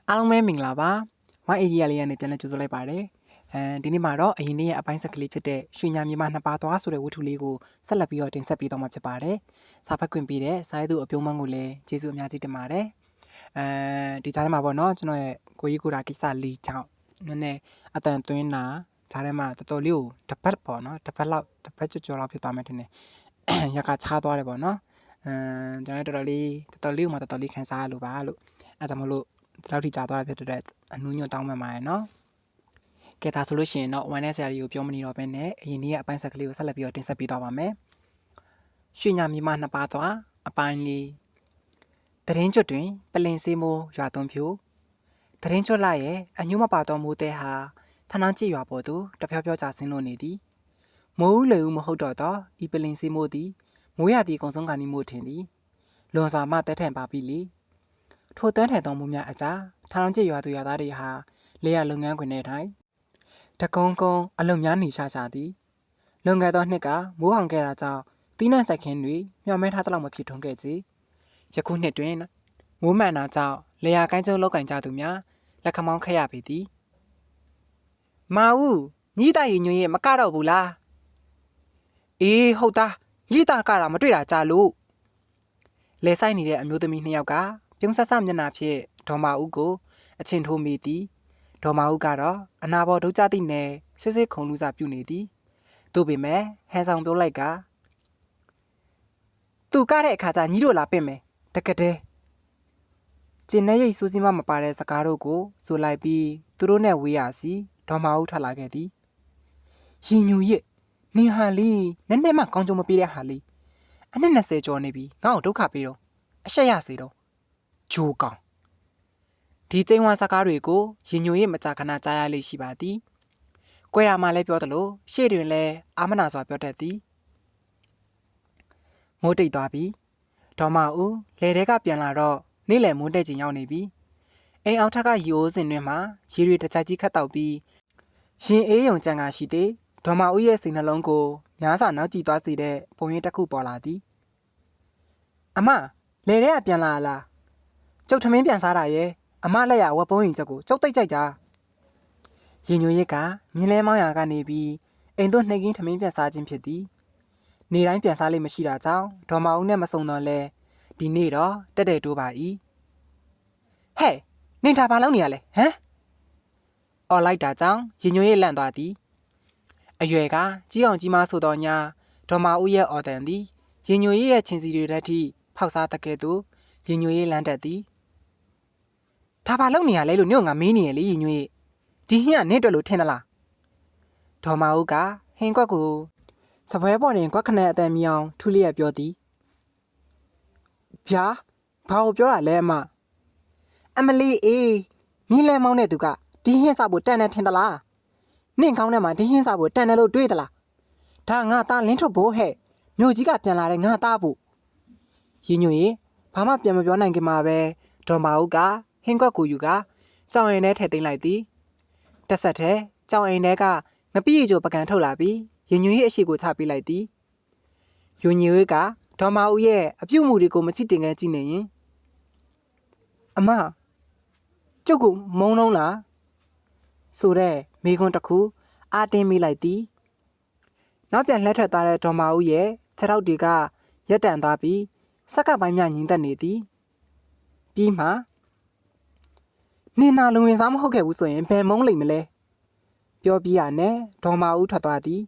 အားလုံးပဲမင်္ဂလာပါ။ One Area လေးကနေပြန်လည်ကြိုဆိုလိုက်ပါတယ်။ဒီနေ့မှာတော့အရင်နေ့ရဲ့အပိုင်းဆက်ကလေးဖြစ်တဲ့ရွှေညာမြေမနှစ်ပါးသွားဆိုတဲ့ဝတ္ထုလေးကိုဆက်လက်ပြီးတော့တင်ဆက်ပေးတော့မှာဖြစ်ပါတယ်။စာဖတ်ခွင့်ပေးတဲ့စာရေးသူအပြုံးမန်းကိုလည်းကျေးဇူးအများကြီးတင်ပါတယ်။ဒီကြားထဲမှာပေါ့နော်ကျွန်တော်ရဲ့ကိုကြီးကိုရာကိစ္စလေးကြောင့်နည်းနည်းအတန်သွင်းတာကြားထဲမှာတော်တော်လေးကိုတစ်ပတ်ပေါ့နော်တစ်ပတ်ကျော်လောက်ဖြစ်သွားမယ်ထင်တယ်။ရက်ကချားသွားတယ်ပေါ့နော်။ကျွန်တော်တော်တော်လေးကိုမှတော်တော်လေးခံစားရလို့ပါလို့အဲဒါကြောင့်မလို့ဒီလောက်ထိကြာသွားတာဖြစ်တဲ့အနူးညွတ်တောင်းမှန်ပါတယ်နော်ကဲဒါဆိုလို့ရှိရင်တော့ 1S ဆရာကြီးကိုပြောမနေတော့ဘဲနဲ့အရင်နေ့ကအပိုင်းဆက်ကလေးကိုဆက်လက်ပြီးတော့တင်ဆက်ပေးတော့ပါမယ်ရွှေညာမြေမနှစ်ပါးသွားအပိုင်းလေးတရင်ကျွတ်တွင်ပလင်စေးမိုးရွာသွန်းဖြူတရင်ကျွတ်လိုက်ရဲ့အညူးမပါတော့မိုးတဲ့ဟာထနှောင်းကြည့်ရွာပေါ်သူတဖြောဖြောချဆင်းလို့နေသည်မိုးဦးလေဦးမဟုတ်တော့ဤပလင်စေးမိုးသည်မိုးရသည်ကုံဆုံးကနီးမိုးထင်သည်လွန်စွာမှတဲထန်ပါပြီလေထိုတန်းထန်တော်မူများအကြားထောင်ကျရွာသူရွာသားတွေဟာလေယာလုပ်ငန်းခွင်ထဲထိုင်တကုန်းကုန်းအလုံများနေရှာသည်လွန်ခဲ့သောနှစ်ကမိုးဟောင်ခဲ့တာကြောင့်တီးနှံဆိုင်ခင်းတွေမျှော်မဲထားသလောက်မဖြစ်ထွန်းခဲ့ကြယခုနှစ်တွင်မိုးမှန်တာကြောင့်လေယာကိုင်းကျုံလောက်ကင်ကြသူများလက်ခမောင်းခက်ရပေသည်မာဦးညီးတိုင်ရင်ညွန့်ရဲ့မကတော့ဘူးလားအေးဟုတ်သားညီးတာကတာမတွေ့တာကြလို့လဲဆိုင်နေတဲ့အမျိုးသမီးနှစ်ယောက်ကပြုံးဆက်ဆမျက်နှာဖြင့်ဒေါ်မာဦးကိုအချင်းထိုးမိသည်ဒေါ်မာဦးကတော့အနာဘော်ဒုကြသည့်နယ်ဆွေးဆွေးခုံလူစားပြုနေသည်သို့ပေမဲ့ဟန်ဆောင်ပြောလိုက်ကသူကတဲ့အခါကျညီတို့လာပင့်မယ်တကတဲ့ကျင်းနေရိတ်စူးစီးမမပါတဲ့စကားတို့ကိုဆိုလိုက်ပြီးသူတို့နဲ့ဝေးရစီဒေါ်မာဦးထွက်လာခဲ့သည်ရင်ညူရစ်နင်ဟာလေးနည်းနည်းမှကောင်းကြုံမပေးတဲ့ဟာလေးအနှစ်20ကျော်နေပြီငါ့ကိုဒုက္ခပေးတော့အရှက်ရစေတော့ဂျိုးကောင်ဒီကျင်းဝါစကားတွေကိုရင်ညိုရဲ့မကြာခဏကြားရလိမ့်ရှိပါသည်။ကွဲရမှလည်းပြောသလိုရှေ့တွင်လည်းအာမနာစွာပြောတတ်သည်။မိုးတိတ်သွားပြီ။ဒေါ်မဦးလေထဲကပြန်လာတော့နေ့လယ်မိုးတိတ်ချိန်ရောက်နေပြီ။အိမ်အောက်ထက်ကရီအိုးစင်တွင်မှရေတွေတကြိုက်ကြီးခတ်တောက်ပြီးရင်အေးယုံကြံကာရှိသည်။ဒေါ်မဦးရဲ့စိတ်နှလုံးကိုများစွာနောက်ကြည့်သွားစေတဲ့ပုံရိပ်တစ်ခုပေါ်လာသည်။အမလေထဲကပြန်လာလား။ကျုပ်ထမင်းပြန်စားတာရဲ့အမလက်ရဝက်ပုံးရင်ချက်ကိုကျုပ်တိတ်ကြိုက်ကြရင်ညွှန်ရစ်ကမြင်းလဲမောင်းရာကနေပြီးအိမ်တို့နှိမ်ကင်းထမင်းပြန်စားခြင်းဖြစ်သည်နေတိုင်းပြန်စားလိမ့်မရှိတာကြောင့်ဒေါ်မအောင်နဲ့မစုံတော့လဲဒီနေ့တော့တက်တဲ့တိုးပါ၏ဟဲ့နင်ဒါဘာလုပ်နေရလဲဟမ်အော်လိုက်တာကြောင့်ရင်ညွှန်ရစ်လန့်သွားသည်အရွယ်ကကြီးအောင်ကြီးမားဆိုတော့ညာဒေါ်မဦးရဲ့အော်တန်သည်ရင်ညွှန်ရစ်ရဲ့ချင်းစီတွေတက်ထိဖောက်စားတကဲ့သို့ရင်ညွှန်ရစ်လန့်တတ်သည်ဒါဘာလုပ်နေရလဲလို့ညို့ငါမေးနေရလေရင်ညွှေဒီဟင်းကနင့်အတွက်လို့ထင်သလားဒေါ်မဦးကဟင်းကွက်ကိုစပွဲပေါ်တွင်ကွက်ခနဲ့အတန်မြောင်ထူလျက်ပြောသည်ဗျာဘာကိုပြောတာလဲအမလီအေးမြင်းလဲမောင်းတဲ့သူကဒီဟင်းစားဖို့တန်တယ်ထင်သလားနင့်ကောင်းထဲမှာဒီဟင်းစားဖို့တန်တယ်လို့တွေးသလားဒါငါသားလင်းထုတ်ဖို့ဟဲ့မြို့ကြီးကပြန်လာတဲ့ငါသားဖို့ရင်ညွှေဘာမှပြန်မပြောနိုင်ခင်မှာပဲဒေါ်မဦးကဟင်းကွက်ကိုယူကကြောင်ရင်ထဲထည့်သိမ်းလိုက်သည်တက်ဆက်ထဲကြောင်ရင်ထဲကငပိရီချိုပကံထုတ်လာပြီးရင်ညွှေရဲ့အရှိကိုချပေးလိုက်သည်ယူညွှေကဒေါ်မဦးရဲ့အပြုတ်မှုတွေကိုမချိတင်ခဲကြည့်နေရင်အမကျုပ်ကိုမုန်းလုံးလားဆိုတဲ့မိခွန်းတစ်ခုအာတင်းမိလိုက်သည်နောက်ပြန်လှည့်ထွက်သွားတဲ့ဒေါ်မဦးရဲ့ခြေထောက်တွေကရက်တန်သွားပြီးစက်ကပ်ပိုင်းများညင်သက်နေသည်ပြီးမှနင်နာလုံဝင်စားမဟုတ်ခဲ့ဘူးဆိုရင်ဘယ်မုန်းလိမ့်မလဲပြောပြီးရနဲ့ဒေါ်မဦးထွက်သွားသည်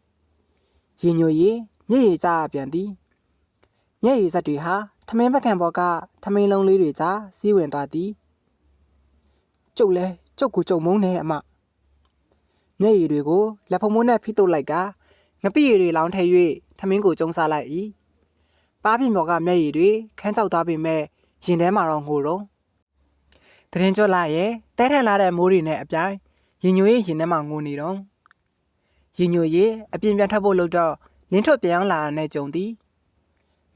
ရင်ညိုရီမျက်ရည်ကျပြန်သည်မျက်ရည်စက်တွေဟာထမင်းပကံပေါ်ကထမင်းလုံးလေးတွေကြားစီးဝင်သွားသည်ကျုပ်လဲကျုပ်ကိုကျုံမုန်းနေအမမျက်ရည်တွေကိုလက်ဖုံမိုးနဲ့ဖိတုပ်လိုက်ကငပိရည်တွေလောင်းထည့်၍ထမင်းကိုကျုံစားလိုက်၏ပါးပြင်ပေါ်ကမျက်ရည်တွေခန်းချောက်သွားပေမဲ့ရင်ထဲမှာတော့ငိုတော့တရင်ကျော်လာရဲ့တဲထန်လာတဲ့မိုးတွေနဲ့အပြိုင်ရင်ညိုရဲ့ရင်ထဲမှာငိုနေတော့ရင်ညိုရဲ့အပြင်ပြန်ထွက်ဖို့လုပ်တော့လင်းထွက်ပြန်အောင်လာတဲ့ကြုံသည်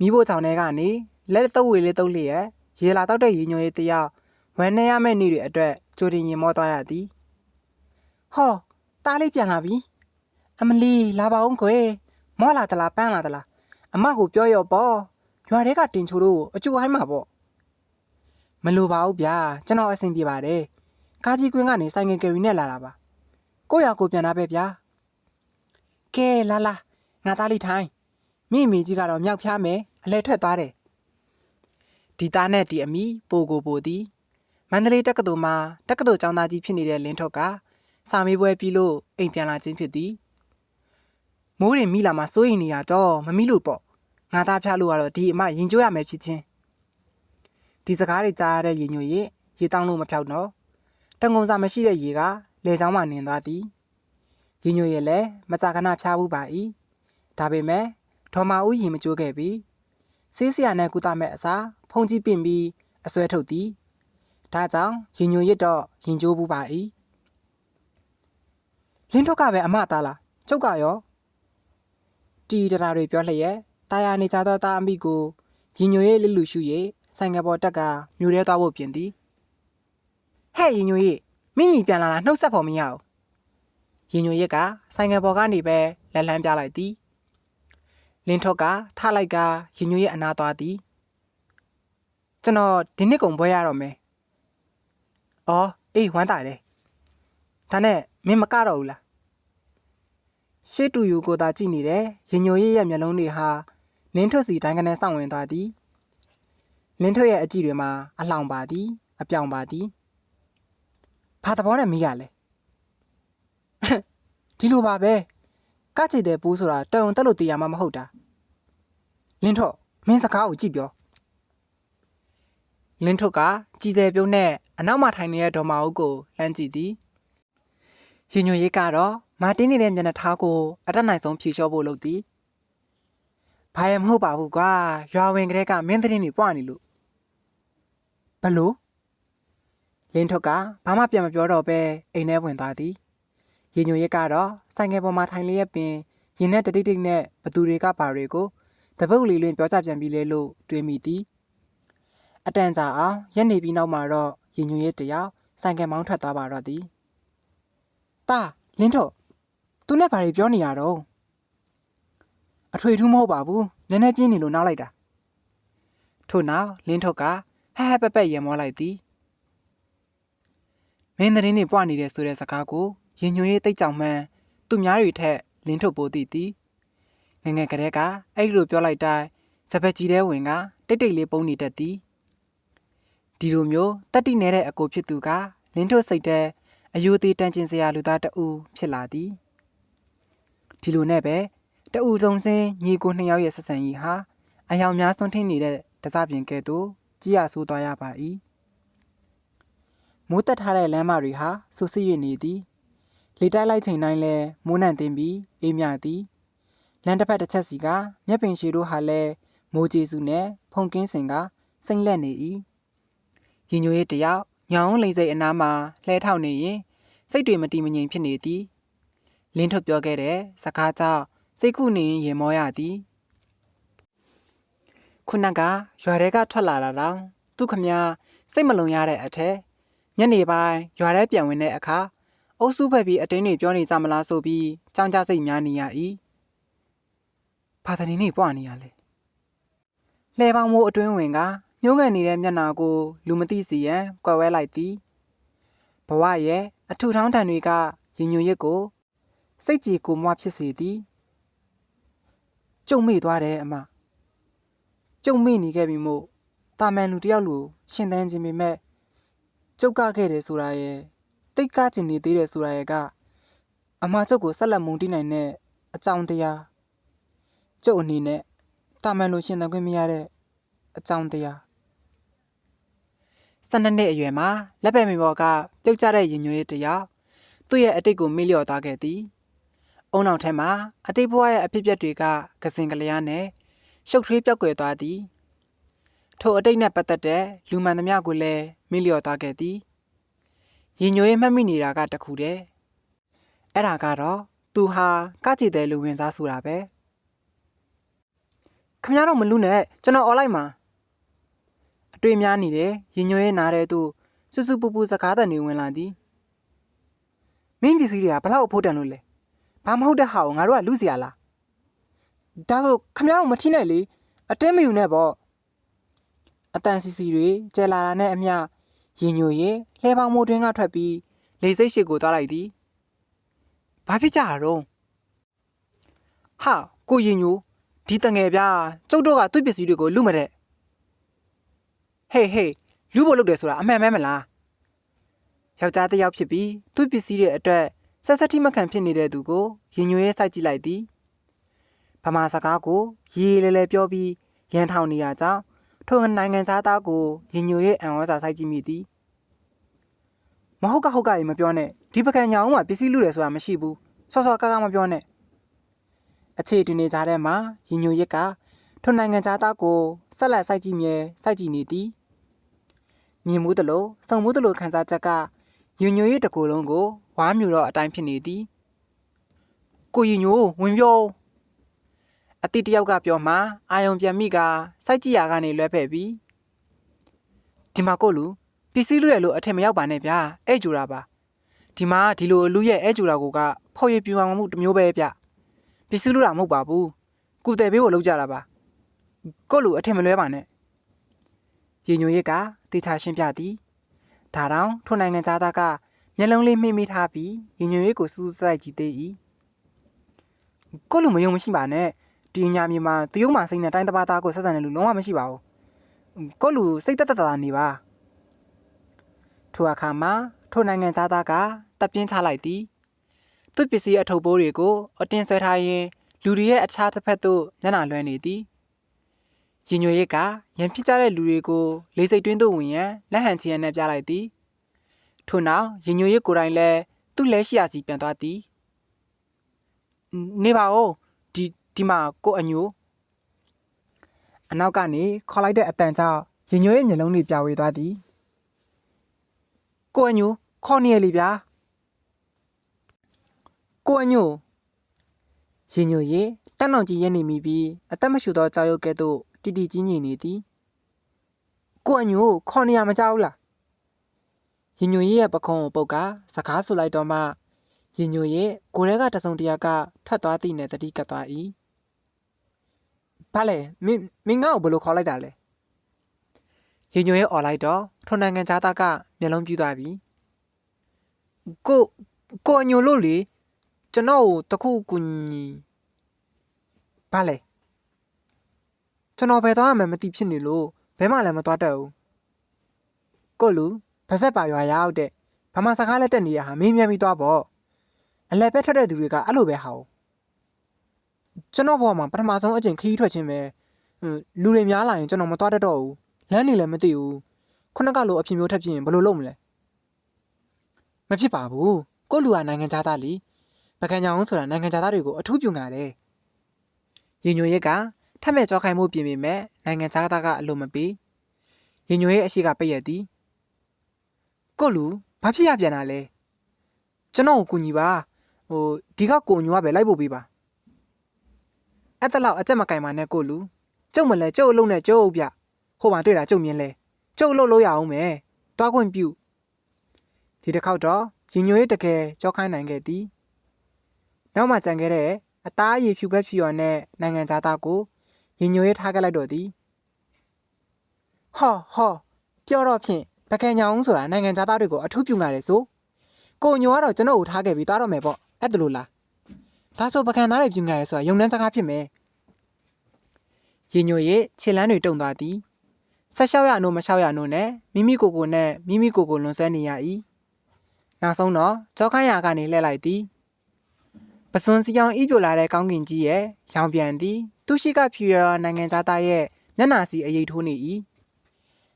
မိဖို့ချောင်းထဲကနေလက်တုပ်ဝေလေးတုပ်လျက်ရေလာတော့တဲ့ရင်ညိုရဲ့တယောက်ဝမ်းနေရမယ့်နေ့တွေအတွက်ကြိုတင်ရင်မောသွားရသည်ဟောတားလေးပြန်လာပြီအမလီလာပါအောင်ကွယ်မောလာသလားပန်းလာသလားအမကိုပြောရောပေါ့ရွာထဲကတင်ချိုတို့အကျိုးဟိုင်းမှာပေါ့မလိုပါဘူးဗျာကျွန်တော်အဆင်ပြေပါတယ် ကားကြီးကွင်းကနေဆိုင်ငယ်ကယ်ရီနဲ့လာတာပါကိုရကိုပြန်လာပဲဗျာကဲလာလာငါသားလေးထိုင်မိမိကြီးကတော့မြောက်ဖျားမယ်အလဲထွက်သွားတယ်ဒီသားနဲ့ဒီအမိပိုကိုပိုသည်မန္တလေးတက္ကသိုလ်မှာတက္ကသိုလ်ကျောင်းသားကြီးဖြစ်နေတဲ့လင်းထွတ်ကစာမေးပွဲပြီးလို့အိမ်ပြန်လာခြင်းဖြစ်သည်မိုးရင်မိလာမှစိုးရင်နေတာတော့မမိလို့ပေါ့ငါသားဖျားလို့ကတော့ဒီအမရင်ကျိုးရမယ်ဖြစ်ချင်းဒီစကားတွေကြားရတဲ့ရင်ညွတ်ရေရေတောင်းလို့မဖြောက်တော့တန်ကုန်စာမရှိတဲ့ရေကလေချောင်းမှနင်းသွားသည်ရင်ညွတ်ရေလည်းမကြာခဏဖျားဘူးပါ၏ဒါပေမဲ့ဒေါ်မဦးရင်မကျိုးခဲ့ပြီဆေးဆရာနဲ့ကုသမဲ့အစားဖုန်ကြီးပင့်ပြီးအစွဲထုတ်သည်ဒါကြောင့်ရင်ညွတ်ရတော့ရင်ကျိုးဘူးပါ၏လင်းထွက်ကပဲအမသားလားကျုပ်ကရောတီတရာတွေပြောလျက်တာယာနေကြသောသားအမိကိုရင်ညွတ်ရဲ့လလူရှု၍ဆိုင်ငယ်ပေါ်တက်ကမြို့ထဲသွားဖို့ပြင်သည်ဟဲ့ရင်ညွတ်ရဲ့မိညီပြန်လာတာနှုတ်ဆက်ဖို့မရဘူးရင်ညွတ်ရဲ့ကဆိုင်ငယ်ပေါ်ကနေပဲလက်လန်းပြလိုက်သည်လင်းထွက်ကထလိုက်ကရင်ညွတ်ရဲ့အနာသွားသည်ကျွန်တော်ဒီနှစ်ကုန်ပွဲရတော့မယ်အော်အေးဝမ်းသာတယ်ဒါနဲ့မင်းမကတော့ဘူးလားရှေ့တူယူကိုသာကြည့်နေတဲ့ရင်ညိုရဲ့မျက်လုံးတွေဟာလင်းထွတ်စီတိုင်းကနေစောင့်ဝင်သွားသည်လင်းထွတ်ရဲ့အကြည့်တွေမှာအလောင်ပါသည်အပြောင်ပါသည်ဘာသဘောနဲ့မေးရလဲဒီလိုပါပဲကကြည့်တဲ့ပိုးဆိုတာတန်ုံတက်လို့တရားမှမဟုတ်တာလင်းထွတ်မင်းစကားကိုကြည့်ပြောလင်းထွတ်ကကြည်စဲပြုံးနဲ့အနောက်မှာထိုင်နေတဲ့ဒေါ်မအုပ်ကိုလှမ်းကြည့်သည်ရင်ညွတ်ရေးကတော့မာတင်းနေတဲ့မျက်နှာထားကိုအတက်နိုင်ဆုံးဖြေလျှော့ဖို့လုပ်သည်ဘာရမဟုတ်ပါဘူးကွာရွာဝင်ကလေးကမင်းသတင်းတွေပွားနေလို့ဘလို့လင်းထွတ်ကဘာမှပြန်မပြောတော့ပဲအိမ်ထဲဝင်သွားသည်ရင်ညွတ်ရေးကတော့ဆိုင်ငယ်ပေါ်မှာထိုင်လျက်ပင်ရင်နဲ့တတိတ်တိတ်နဲ့ဘသူတွေကပါတွေကိုတပုတ်လီလွင်ပြောကြပြန်ပြီးလေလို့တွေးမိသည်အတန်ကြာအောင်ရက်နေပြီးနောက်မှာတော့ရင်ညွတ်ရေးတယောက်ဆိုင်ကယ်မောင်းထွက်သွားပါတော့သည်တာလင်းထွတ်သူနဲ့ဘာတွေပြောနေရတော့အထွေထူးမဟုတ်ပါဘူးနည်းနည်းပြင်းနေလို့နောက်လိုက်တာထို့နောက်လင်းထွတ်ကဟဟပက်ပက်ရေမောလိုက်သည်မင်းသတင်းတွေပွားနေတဲ့ဆိုတဲ့စကားကိုရင်ညွတ်ရေးတိတ်ကြောင်မှန်းသူများတွေထက်လင်းထွတ်ပိုးသိသည်ငငယ်ကလေးကအဲ့လိုပြောလိုက်တိုင်းစပက်ကြီးတဲ့ဝင်ကတိတ်တိတ်လေးပုံနေတတ်သည်ဒီလိုမျိုးတက်တိနေတဲ့အကိုဖြစ်သူကလင်းထွတ်စိတ်တဲ့အယူသေးတန်ကျင်စရာလူသားတအူဖြစ်လာသည်ဒီလိုနဲ့ပဲတအူစုံစင်းညီကိုနှစ်ယောက်ရဲ့ဆက်ဆံရေးဟာအယောင်များဆွန်းထင်းနေတဲ့တစားပြင်ကဲ့သို့ကြီးရဆိုးသွားရပါ၏မိုးတက်ထားတဲ့လမ်းမတွေဟာဆူဆီ၍နေသည်လေတိုက်လိုက်ချိန်တိုင်းလဲမိုးနှံတင်ပြီးအေးမြသည်လမ်းတစ်ဖက်တစ်ချက်စီကမျက်ပင်ရှည်တို့ဟာလဲမိုးကျေစုနဲ့ဖုန်ကင်းစင်ကစိမ့်လက်နေ၏ရင်ညိုရဲ့တယောက်ညောင်းလိမ့်စိတ်အနားမှာလှဲထောက်နေရင်စိတ်တွေမတည်မငြိမ်ဖြစ်နေသည်လင်းထုတ်ပြောခဲ့တဲ့စကားကြောင့်စိတ်ခုနေရင်မောရသည်ခုနကရွာထဲကထွက်လာတာတော့သူခမစိတ်မလုံရတဲ့အထက်ညနေပိုင်းရွာထဲပြန်ဝင်တဲ့အခါအုပ်စုဖက်ပြီးအတင်းတွေပြောနေကြမလားဆိုပြီးကြောင်ကြစိတ်များနေရ၏ဘာသတင်နေပွားနေရလဲလှဲပေါင်းမိုးအတွင်းဝင်ကညှိုးငယ်နေတဲ့မျက်နှာကိုလူမသိစီရန်ကွယ်ဝဲလိုက်သည်ဘဝရဲ့အထူထောင်းတန်တွေကရင်ညွတ်ရစ်ကိုစိတ်ကြည်ကိုမွားဖြစ်စေသည်ကျုံမေ့သွားတယ်အမကျုံမေ့နေခဲ့ပြီမို့တာမန်လူတယောက်လိုရှင်သန်ခြင်းပေမဲ့ကျုပ်ကခဲ့တယ်ဆိုတာရဲ့တိတ်ကားကျင်နေသေးတယ်ဆိုတာရဲ့ကအမကျုပ်ကိုဆက်လက်မုန်းတီးနိုင်တဲ့အကြောင်းတရားကျုပ်အနေနဲ့တာမန်လိုရှင်သန်ခွင့်မရတဲ့အကြောင်းတရား12နှစ်အရွယ်မှာလက်ပဲ့မီဘော်ကပြုတ်ကျတဲ့ရင်ညွှန်းရည်တယောက်သူ့ရဲ့အတိတ်ကိုမေ့လျော့သွားခဲ့သည်အုံနောက်ထဲမှာအတိတ်ဘဝရဲ့အဖြစ်အပျက်တွေကကစင်ကလျားနဲ့ရှုပ်ထွေးပြောက်ကွယ်သွားသည်ထိုအတိတ်နဲ့ပတ်သက်တဲ့လူမှန်သမျှကိုလည်းမေ့လျော့သွားခဲ့သည်ရင်ညွှန်းရည်မှတ်မိနေတာကတခုတည်းအဲ့ဒါကတော့သူဟာကကြည်တဲ့လူဝင်စားဆိုတာပဲခမရတော့မလူနဲ့ကျွန်တော်អော်လိုက်မှာအတွေ့များနေတယ်ရင်ညွှန်းရဲနားတဲ့သူစွစွပူပူစကားတန်တွေဝင်လာသည်မင်းပစ္စည်းတွေကဘလောက်အဖို့တန်လို့လဲဘာမဟုတ်တဲ့ဟာကိုငါတို့ကလူစရာလားဒါဆိုခမရအောင်မထိနဲ့လေအတင်းမယူနဲ့ပေါ့အတန်စီစီတွေကျဲလာတာနဲ့အမျှ ရင်ညိုရဲ့လှဲပေါင်းမိုးတွင်းကထွက်ပြီးလေစိတ်ရှိကိုသွားလိုက်သည်ဘာဖြစ်ကြတော့ဟာကိုရင်ညိုဒီတငယ်ပြကျုပ်တို့ကသူ့ပစ္စည်းတွေကိုလူမတဲ့ဟေးလူဖို့လုပ်တယ်ဆိုတာအမှန်မဲမလားယောက်ျားတစ်ယောက်ဖြစ်ပြီးသူ့ပစ္စည်းတွေအတွက်ဆက်ဆက်ထိမခံဖြစ်နေတဲ့သူကိုရင်ညိုရဲ့စိုက်ကြည့်လိုက်သည်ဗမာစကားကိုရေးလဲပြောပြီးရန်ထောင်နေတာကြောင့်ထိုနိုင်ငံသားကိုရင်ညိုရဲ့အံဩဇာစိုက်ကြည့်မိသည်မဟုတ်ကရေမပြောနဲ့ဒီပကံညာအောင်မှာပစ္စည်းလူတယ်ဆိုတာမရှိဘူးစောစောကားမပြောနဲ့အခြေတွင်နေကြတဲ့မှာရင်ညိုရစ်ကထိုနိုင်ငံသားကိုဆက်လက်စိုက်ကြည့်မြဲစိုက်ကြည့်နေသည်မြင်မှုတလို့စုံမှုတလို့ခန်းစားချက်ကရင်ညိုရစ်တကူလုံးကိုဝါမြူတော့အတိုင်းဖြစ်နေသည်ကိုရင်ညိုဝင်ပြောအတိတယောက်ကပြောမှအာယုံပြန်မိကစိုက်ကြည့်ရကနေလွဲဖဲ့ပြီးဒီမှာကိုလူပစ္စည်းလူရလို့အထင်မရောက်ပါနဲ့ဗျာအဲ့ကြူတာပါဒီမှာဒီလိုလူရဲ့အဲ့ကြူတာကိုကဖောက်ရပြူအောင်မှုတစ်မျိုးပဲဗျပစ္စည်းလူတာမဟုတ်ပါဘူးကုတယ်ပေးဖို့လုပ်ကြတာပါကိုလူအထင်မလွဲပါနဲ့ရင်ညိုရစ်ကတေချာရှင်းပြသည်ဒါတောင်ထိုနိုင်ငံသားကမျက်လုံးလေးမှိမိထားပြီးရင်ညိုရစ်ကိုစူးစိုက်ကြည့်သေး၏ကိုလူမယုံမရှိပါနဲ့ဒီညာမြေမှာတရုတ်မှစိတ်နဲ့တိုင်းတစ်ပါးသားကိုဆက်ဆံတဲ့လူလုံးဝမရှိပါဘူးကိုလူစိတ်သက်သာနေပါထိုအခါမှာထိုနိုင်ငံသားကတပ်ပြင်းချလိုက်သည်သူ့ပစ္စည်းအထုပ်ပိုးတွေကိုအတင်းဆွဲထားရင်းလူတွေရဲ့အခြားတစ်ဖက်သို့မျက်နှာလွှဲနေသည်ရင်ညိုရစ်ကရန်ဖြစ်ကြတဲ့လူတွေကိုလေစိတ်တွင်းသို့ဝင်ရန်လက်ဟန်ချီရန်နဲ့ပြလိုက်သည်ထို့နောက်ရင်ညိုရစ်ကိုယ်တိုင်လည်းသူ့လက်ရှိရာစီပြန်သွားသည်နေပါဦးဒီမှာကိုအညိုအနောက်ကနေခေါ်လိုက်တဲ့အတန်ကြောင့်ရင်ညိုရဲ့မျက်လုံးတွေပြဝေသွားသည်ကိုအညိုခေါ်နေရလေဗျာကိုအညိုရင်ညိုရဲ့တန်းတော်ကြီးရက်နေမိပြီးအသက်မရှူသောကြောက်ရွံ့ကဲ့သို့တီတီကြီးညင်နေသည်ကိုအညိုခေါ်နေရမကြောက်လားရင်ညိုရဲ့ပခုံးကိုပုတ်ကစကားဆိုလိုက်တော့မှရင်ညိုရဲ့ကိုယ်ထဲကတစုံတရာကထွက်သွားသည်နဲ့တတိကပ်သွား၏ဘာလဲမင်းငါ့ကိုဘယ်လိုခေါ်လိုက်တာလဲရင်ညိုရဲ့អော်လိုက်တော့ထိုနိုင်ငံသားကမျက်လုံးပြူသွားပြီကိုအညိုလို့လေကျွန်တော်တခုကူညီဘာလဲကျွန်တော်ဘယ်သွားမှမသိဖြစ်နေလို့ဘဲမှလည်းမသွားတတ်ဘူးကိုလူဗဆက်ပါရွာရောက်တဲ့ဘာမှစကားလက်တက်နေရဟာမင်းမြန်ပြီးသွားပေါ့အလဲပဲထွက်တဲ့သူတွေကအဲ့လိုပဲဟာကျွန်တော်ဘောမှာပထမဆုံးအကျင့်ခီးထွက်ခြင်းပဲလူတွေများလာရင်ကျွန်တော်မသွားတတ်တော့ဘူးလမ်းနေလည်းမသိဘူးခုနကလိုအဖြစ်မျိုးထပ်ဖြစ်ရင်ဘယ်လိုလုပ်မလဲမဖြစ်ပါဘူးကိုလူကနိုင်ငံသားလीပကံကြောင်ဆိုတာနိုင်ငံသားတွေကိုအထူးပြုငါတယ်ရင်ညိုရစ်ကထက်မဲ့ကြောခိုင်းမှုပြင်ပေမဲ့နိုင်ငံသားကအလိုမပေးရင်ညိုရဲ့အရှိကပိတ်ရသည်ကိုလူဘာဖြစ်ရပြန်တာလဲကျွန်တော်ကိုကူညီပါဒီကကိုညိုကပဲလိုက်ဖို့ပေးပါအဲ့တလောက်အကြက်မကင်ပါနဲ့ကိုလူကျုပ်မလဲကျုပ်အလုံးနဲ့ကျုပ်အုပ်ပြဟိုမှာတွေ့တာကျုပ်မြင်လဲကျုပ်အလုပ်လုပ်ရအောင်မယ်တွားခွင့်ပြုဒီတစ်ခေါက်တော့ရင်ညိုရဲ့တကယ်ကြောခိုင်းနိုင်ခဲ့သည်နောက်မှကြံခဲ့တဲ့အသားအရည်ဖြူပဲဖြူရနဲ့နိုင်ငံသားကိုရင်ညိုရဲ့ထားခဲ့လိုက်တော့သည်ဟောပြောတော့ဖြင့်ပကံညာအောင်ဆိုတာနိုင်ငံသားတွေကိုအထူးပြုငါတယ်ဆိုကိုညိုကတော့ကျွန်တော်ကိုထားခဲ့ပြီးသွားတော့မယ်ပေါ့အဲ့ဒါလို့လားဒါဆိုပကံသားတွေပြုငါရဲဆိုတာယုံနှန်းစကားဖြစ်မယ်ရင်ညိုရဲ့ခြေလမ်းတွေတုံသွားသည်ဆက်လျှောက်ရနို့မလျှောက်ရနို့နဲ့မိမိကိုယ်နဲ့မိမိကိုယ်လွန်ဆဲနေရ၏နောက်ဆုံးတော့ကြောခိုင်းရာကနေလှည့်လိုက်သည်ပစွန်စီအောင်ဤပြိုလာတဲ့ကောင်းကင်ကြီးရဲ့ရောင်ပြန်သည်သူရှိကဖြူရနိုင်ငံသားရဲ့မျက်နှာစီအရိပ်ထိုးနေ၏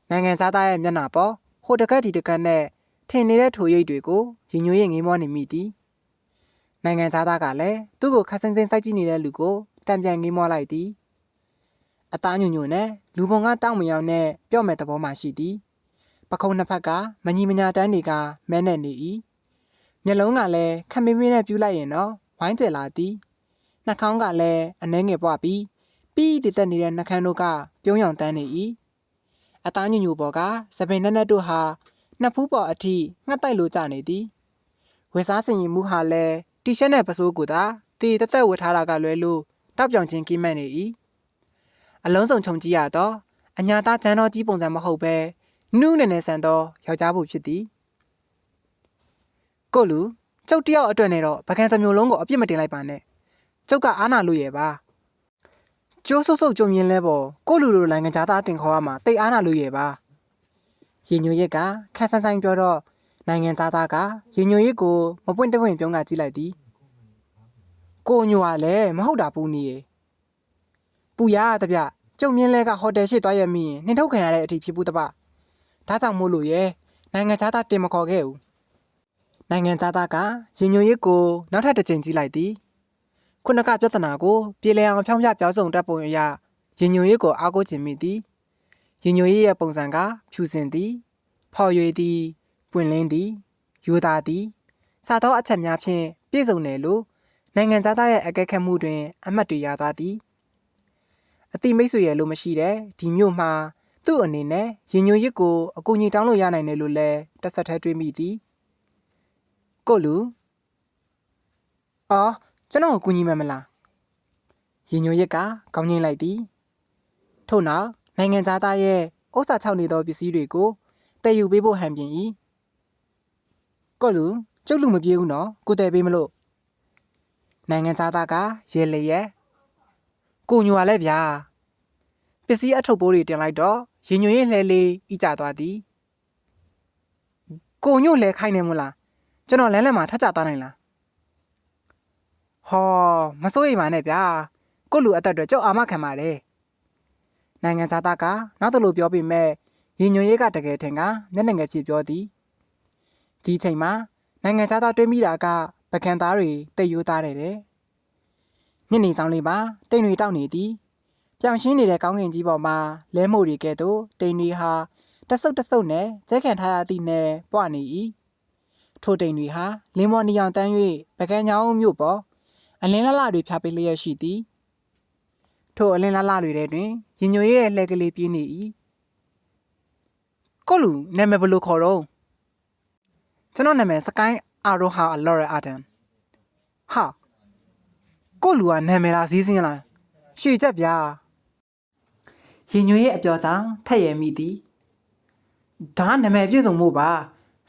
နိုင်ငံသားရဲ့မျက်နှာပေါ်ဟိုတကက်ဒီတကက်နဲ့ထင်နေတဲ့ထိုရိပ်တွေကိုရင်ညိုရဲ့ငေးမောနေမိသည်နိုင်ငံသားကလည်းသူ့ကိုခက်ဆင်းဆင်းစိုက်ကြည့်နေတဲ့လူကိုတံပြန်ငေးမောလိုက်သည်အသားညွညွနဲ့လူပုံကတောက်မရောက်နဲ့ပြော့မဲ့သဘောမှရှိသည်ပခုံးနှစ်ဖက်ကမညီမညာတန်းတွေကမဲနဲ့နေ၏မျက်လုံးကလည်းခက်မင်းမင်းနဲ့ပြူးလိုက်ရင်တော့ဝိုင်းကျလာသည်နှာခေါင်းကလည်းအနှဲငယ်ပွားပြီးတည်တက်နေတဲ့နှာခမ်းတို့ကပြုံးရောင်တန်းနေ၏အသားညွညွပေါ်ကစပင်နဲ့နဲ့တို့ဟာနှစ်ဖူးပေါ်အထိငှက်တိုက်လိုကြနေသည်ဝက်စားစင်ရင်မှုဟာလည်းတီရှပ်နဲ့ပစိုးကိုသာတည်တက်ဝတ်ထားတာကလွဲလို့တောက်ပြောင်ချင်းကိမ့်နေ၏အလုံးစုံခြုံကြည့်ရတော့အညာသားဂျန်တော်ကြီးပုံစံမဟုတ်ပဲ နူးနေနေဆန်သောယောက်ျားဘူးဖြစ်သည်ကိုလူကျုပ်တယောက်အတွက်နဲ့တော့ပကံတစ်မျိုးလုံးကိုအပြစ်မတင်လိုက်ပါနဲ့ကျုပ်ကအားနာလို့ရပါကျိုးဆုပ်ဆုပ်ကြုံမြင်လဲပေါ်ကိုလူလိုနိုင်ငံသားတင်ခေါ်ရမှာတိတ်အားနာလို့ရပါရင်ညိုရစ်ကခက်ဆန်းဆန်းပြောတော့နိုင်ငံသားကရင်ညိုရစ်ကိုမပွင့်တပွင့်ပြုံးကကြည့်လိုက်သည်ကိုညိုကလည်းမဟုတ်တာပူနေရေပူရတပြကျုံမြင်းလဲကဟိုတယ်ရှိသွားရမင်းနှင်ထုတ်ခံရတဲ့အထိဖြစ်ဘူးတပဒါကြောင့်မို့လို့ရဲနိုင်ငံသားတင်မခေါ်ခဲ့ဘူးနိုင်ငံသားကရင်ညိုရစ်ကိုနောက်ထပ်တစ်ချိန်ကြည့်လိုက်သည်ခုနကပြဿနာကိုပြေလည်အောင်ဖြောင်းပြပြောင်းစုံတတ်ပုံအရရင်ညိုရစ်ကိုအားကိုးခြင်းမိသည်ရင်ညိုရစ်ရဲ့ပုံစံကဖြူစင်သည်ဖော်ရွေသည်ပွင့်လင်းသည်ယူသားသည်စားသောအချက်များဖြင့်ပြည့်စုံတယ်လို့နိုင်ငံသားရဲ့အကဲခတ်မှုတွင်အမှတ်တွေရသွားသည်အတိမိတ်ဆွေရဲ့လို့မရှိတဲ့ဒီမျိုးမှာသူ့အနေနဲ့ရင်ညိုရစ်ကိုအကူအညီတောင်းလို့ရနိုင်တယ်လို့လည်းတက်ဆက်ထဲတွေးမိသည်ကိုလူအော်ကျွန်တော်ကိုကူညီမယ်မလားရင်ညိုရစ်ကကောင်းငင်းလိုက်သည်ထို့နောက်နိုင်ငံသားရဲ့ဥစ္စာချောက်နေသောပစ္စည်းတွေကိုတည်ယူပေးဖို့ဟန်ပြင်၏ကိုလူကျုပ်လူမပြေးဘူးနော်ကိုတည်ပေးမလို့နိုင်ငံသားကရဲလေရဲကိုညိုရလဲဗျာပစ္စည်းအထုပ်ပိုးတွေတင်လိုက်တော့ရင်ညိုရစ်လှဲလေးဤကြသွားသည်ကိုညို့လဲခိုင်းနေမလားကျွန်တော်လမ်းလမ်းမှာထကြသွားနိုင်လားဟောမစိုးရိမ်ပါနဲ့ဗျာကိုလူအသက်တွေကြောက်အာမခံပါတယ်နိုင်ငံသားကနောက်တလို့ပြောပြီးမဲ့ရင်ညွန်ရေးကတကယ်ထင်ကမျက်နှာငယ်ဖြစ်ပြောသည်ဒီချိန်မှာနိုင်ငံသားတွေးမိတာကပကံသားတွေတိတ်ရိုးသားတယ်တဲ့ညနေဆောင်လေးမှာတိမ်တွေတောက်နေသည်ပြောင်ရှင်းနေတဲ့ကောင်းကင်ကြီးပေါ်မှာလဲမို့တွေကဲ့သို့တိမ်တွေဟာတဆုပ်တဆုပ်နဲ့ကျဲခံထားရသည့်နဲ့ပွားနေ၏ထိုတိမ်တွေဟာလင်းမော်နီအောင်တန်း၍ပကံညောင်းမြို့ပေါ်အလင်းလလတွေဖြာပေးလျက်ရှိသည်ထိုအလင်းလလတွေထဲတွင်ရင်ညိုရဲ့လှဲကလေးပြင်းနေ၏ကိုလူနာမည်ဘယ်လိုခေါ်တော့ကျွန်တော်နာမည်စကိုင်းအာရိုဟာအလော်ရအာဒန်ဟာကိုလူကနာမည်လားစည်းစင်းလားရှေ့ချက်ဗျာရင်ညိုရဲ့အပြောကြောင့်ထက်ရမိသည်ဒါနာမည်ပြည့်စုံမှုပါ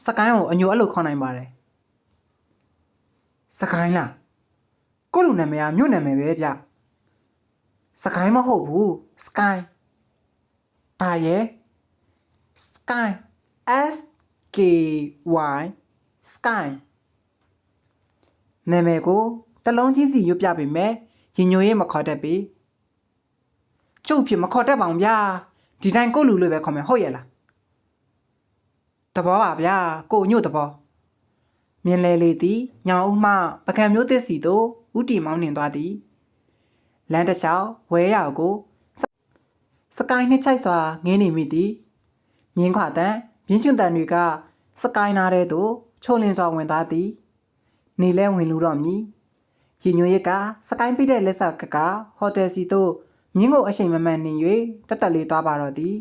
စကိုင်းကိုအညိုအဲ့လိုခေါ်နိုင်ပါတယ်စကိုင်းလားကိုလူနာမည်ကမြို့နာမည်ပဲဗျစကိုင်းမဟုတ်ဘူးစကိုင်းဘာရဲ့ sky s k y sky နာမည်ကိုတလုံးကြီးစီရွတ်ပြပေးမယ်ရင်ညိုရေးမခေါ်တတ်ပြီကျုပ်ဖြစ်မခေါ်တတ်ပါဘူးဗျာဒီတိုင်းကိုလူလို့ပဲခေါ်မယ်ဟုတ်ရဲ့လားတဘောပါဗျာကိုညို့တဘောမြင်လေလေသည်ညောင်ဦးမှပကံမျိုးသစ်စီတို့ဥတီမောင်းနှင်သွားသည်လမ်းတစ်လျှောက်ဝဲရောက်ကိုစကိုင်းနှစ်ချိုက်စွာငင်းနေမိသည်မြင်းခွာတန်မြင်းချွန်တန်တွေကစကိုင်းနာတဲ့သို့ချိုလင်းစွာဝင်သွားသည်နေလဲဝင်လူတော့မည်ရင်ညွှန်ရစ်ကစကိုင်းပိတဲ့လက်ဆက်ကဟိုတယ်စီသို့မြင်းကိုအချိန်မမှန်နေ၍တက်တက်လေးသွားပါတော့သည်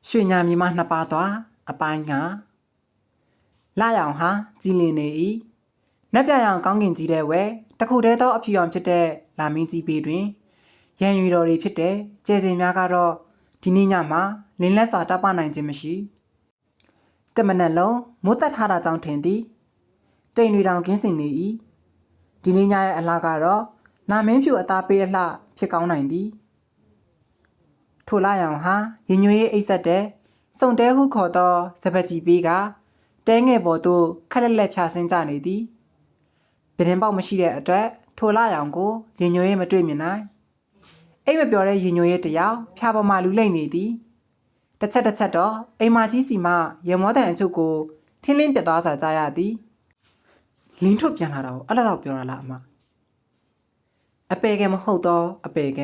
ရွှေညာမြေမှနှစ်ပါးသွားအပိုင်းငါလာရောင်ဟာကြည်လင်နေ၏နက်ပြရောင်ကောင်းကင်ကြီးတဲ့ဝဲတခုတည်းသောအဖြူရောင်ဖြစ်တဲ့လာမင်းကြီးပေတွင်ရန်ရွေတော်တွေဖြစ်တဲ့ကျဲစင်များကတော့ဒီနေ့ညမှာလင်းလက်စွာတပ်ပနိုင်ခြင်းမရှိတမနက်လုံးမိုးတက်ထားတာကြောင့်ထင်သည်တိမ်တွေတောင်ကင်းစင်နေ၏ဒီနေ့ညရဲ့အလှကတော့လာမင်းဖြူအသားပေးအလှဖြစ်ကောင်းနိုင်သည်ထိုလာရောင်ဟာရင်ညွှေးအိတ်ဆက်တဲ့စုံတဲဟုခေါ်သောစပက်ကြီးပေးကတဲငယ်ပေါ်သို့ခက်လက်လက်ဖြာဆင်းကြနေသည်ပြတင်းပေါက်မရှိတဲ့အတွက်ထိုလာရောင်ကိုရင်ညွှေးမတွေ့မြင်နိုင်အိမ်မပြောတဲ့ရင်ညွှေးတယောက်ဖြာပေါ်မှာလူလိမ့်နေသည်တစ်ချက်တော့အိမ်မကြီးစီမှရေမောတန်အချုပ်ကိုထင်းလင်းပြတ်သွားစာကြားရသည်လင်းထုတ်ပြန်လာတော့အဲ့လောက်ပြောရလားအမအပေကမဟုတ်တော့အပေက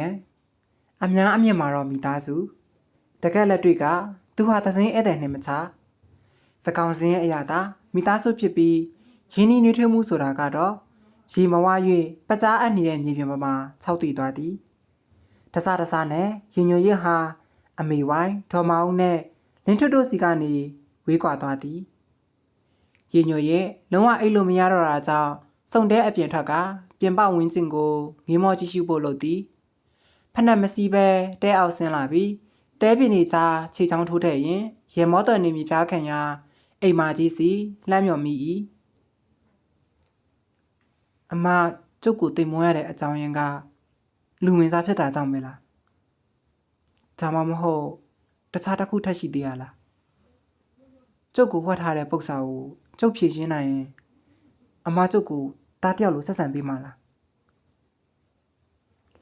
အများအမြင့်မှာတော့မိသားစုတကက်လက်တွေကသူဟာသစင်းဧည့်သည်နှင့်မချသကောင်စင်းရဲ့အရာသာမိသားစုဖြစ်ပြီးရင်းနှီးနှွေးထွေးမှုဆိုတာကတော့ရေမဝ၍ပကြားအပ်နေတဲ့မြေပြင်ပေါ်မှာခြောက်တည်သွားသည်တစားနဲ့ရင်ညွှန်ရစ်ဟာအမေဝိုင်းဒေါ်မအောင်နဲ့လင်းထွတ်တို့စီကနေဝေးကွာသွားသည်ရင်ညွှန်ရစ်လုံးဝအိတ်လို့မရတော့တာကြောင့်စုံတဲ့အပြင်ထွက်ကပြင်ပဝင်းကျင်ကိုမြေမော်ကြည့်ရှုဖို့လုပ်သည်ဖက်နှက်မစီးပဲတဲအောက်ဆင်းလာပြီး တဲပြင်းနေစားခြေချောင်းထိုးတဲ့ရင်ရေမောတော်နေမိဖျားခံရအိမ်မာကြီးစီလှမ်းမြော်မိ၏အမကျုပ်ကိုတိမ်မွေးရတဲ့အကြောင်းရင်းကလူဝင်စားဖြစ်တာကြောင့်ပဲလားဒါမှမဟုတ်တခြားတစ်ခုထပ်ရှိသေးရလားကျုပ်ကိုဝှက်ထားတဲ့ပု္ပ္ပစာကိုကျုပ်ဖြည့်ရှင်းနိုင်ရင်အမကျုပ်ကိုတားတယောက်လိုဆက်ဆံပေးမှာလား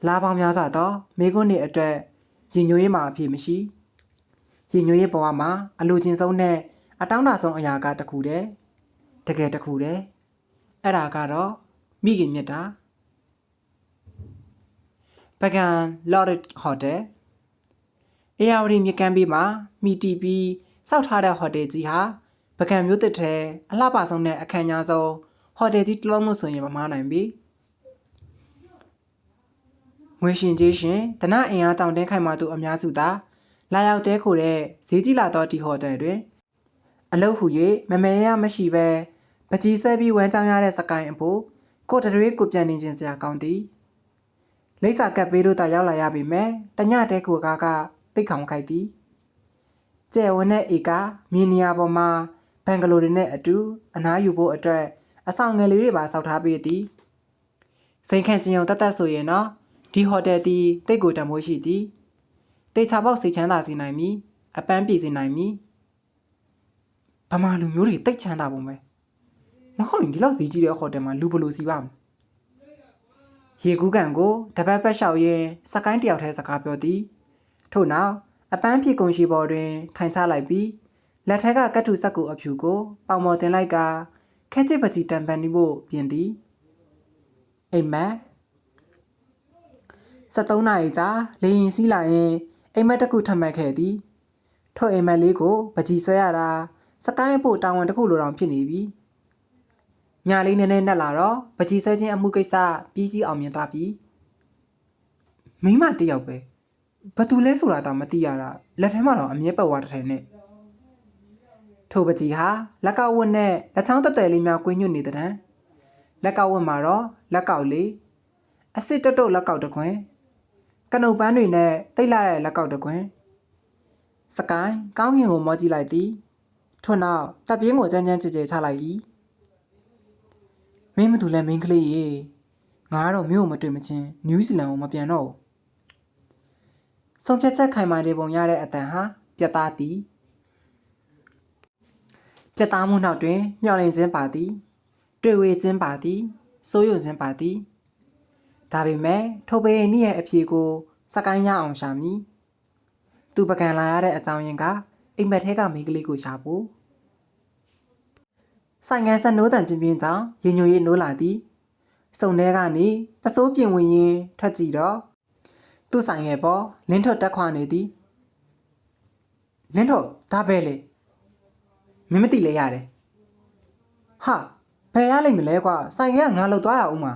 လာပေါင်းများစွာတော့မိခွန်းတွေအတွက်ရင်ညွှန်းရေးမှာအဖြစ်မရှိရင်ညွှန်းရေးဘဝမှာအလိုချင်ဆုံးနဲ့အတောင်းတဆုံးအရာကတစ်ခုတည်းတကယ်တစ်ခုတည်းအဲ့ဒါကတော့မိခင်မြတ်တာပကံ Lotte Hotel အေယာဝတီမြကမ်းဘေးမှာမိတီပြီးစောက်ထားတဲ့ဟိုတယ်ကြီးဟာပကံမြို့တစ်ထဲအလှပဆုံးတဲ့အခမ်းအနားဆုံးဟိုတယ်ကြီးတစ်လုံးလို့ဆိုရင်မမှားနိုင်ပြီငွေရှင်ကြီးရှင်ဒနအင်အားတောင်တင်းခိုင်မာသူအများစုသာလာရောက်တဲခိုတဲ့ဈေးကြီးလာသောဒီဟိုတယ်တွင်အလုတ်ဟူ၍မမဲရမရှိပဲပကြီးဆွဲပြီးဝမ်းကြောင်းရတဲ့စကိုင်းအဖို့ကိုတရွေးကိုပြန်နေခြင်းစရာကောင်းသည်လိပ်စာကပ်ပေးလို့တာရောက်လာရပြီမဲ့တညတဲကိုကတိတ်ခေါင်ခိုက်သည်ကျဲဝန်းတဲ့ဧကမြင်းနေရာပေါ်မှာဘန်ဂလိုတွေနဲ့အတူအနားယူဖို့အတွက်အဆောင်ငယ်လေးတွေပါစောက်ထားပေးသည်စိန်ခန့်ကျင်ုံတတ်ဆိုရင်တော့ဒီဟိုတယ်တီတိတ်ကိုတမိုးရှိသည်တေချာပေါက်စိတ်ချမ်းသာစေနိုင်မည်အပန်းပြေစေနိုင်မည်ဗမာလူမျိုးတွေတိတ်ချမ်းသာပုံပဲမဟုတ်ရင်ဒီလောက်ဈေးကြီးတဲ့ဟိုတယ်မှာလူဘလို့စီပါမလဲရေကူးကန်ကိုတပတ်ပတ်လျှောက်ရင်းစကိုင်းတယောက်တည်းစကားပြောသည်ထို့နောက်အပန်းပြေကုန်ရှိပေါ်တွင်ထိုင်ချလိုက်ပြီးလက်ထက်ကကတ်ထူဆက်ကိုအဖြူကိုပေါင်မော်တင်လိုက်ကခဲချစ်ပကြီးတံပန်ပြီးဖို့ပြင်သည်အိမ်မက်73နာရီကြာလေရင်စီးလာရင်အိမ်မက်တစ်ခုထမှတ်ခဲ့သည်ထို့အိမ်မက်လေးကိုပကြီးဆွဲရတာစကိုင်းဖို့တာဝန်တစ်ခုလိုတောင်ဖြစ်နေပြီညာလေးနည်းနည်းနဲ့လာတော့ပကြီးဆွဲခြင်းအမှုကိစ္စပြီးစီးအောင်မြင်သွားပြီမိမတယောက်ပဲဘသူလဲဆိုတာတော့မသိရတာလက်ထဲမှာတော့အမြဲပတ်သွားတဲ့ထဲနဲ့ထိုပကြီးဟာလက်ကောက်ဝတ်နဲ့လက်ချောင်းတက်တယ်လေးများကွင်းညွတ်နေတဲ့တန်းလက်ကောက်ဝတ်မှာတော့လက်ကောက်လေးအစ်စ်တုတ်လက်ကောက်တစ်ခွင်ကနုတ်ပန်းတွေနဲ့တိတ်လာတဲ့လက်ကောက်တစ်ခွင်စကိုင်းကောင်းကင်ကိုမောကြည့်လိုက်သည်ထို့နောက်တပ်ပြင်းကိုကြမ်းကြမ်းကြဲကြဲချလိုက်၏မင်းမသူလဲမင်းကလေးရေငါကတော့မြို့မတွေ့မချင်းနယူးဇီလန်ကိုမပြန်တော့ဘူးဆုံးဖြတ်ချက်ခိုင်မာတဲ့ပုံရတဲ့အတန်ဟာပြတ်သားသည်ပြတ်သားမှုနောက်တွင်မျှော်လင့်ခြင်းပါသည်တွေ့ဝေခြင်းပါသည်စိုးရုံခြင်းပါသည်ဒါပေမဲ့ထိုပေအိမ်ရဲ့အဖြေကိုစကိုင်းရအောင်ရှာမည်သူပကံလာရတဲ့အကြောင်းရင်းကအိမ်မက်ထဲကမိန်းကလေးကိုရှာဖို့ဆိုင်ငယ်ဆက်နိုးတန်ပြင်းပြင်းကြောင့်ရင်ညိုရေးနိုးလာသည်စုံထဲကနေပစိုးပြင်ဝင်ရင်ထွက်ကြည့်တော့သူ့ဆိုင်ငယ်ပေါ်လင်းထွတ်တက်ခွာနေသည်လင်းထွတ်ဒါပဲလေမင်းမသိလဲရတယ်ဟာဘယ်ရလိမ့်မလဲကွာဆိုင်ငယ်ကငါလှုပ်သွားရအောင်မှာ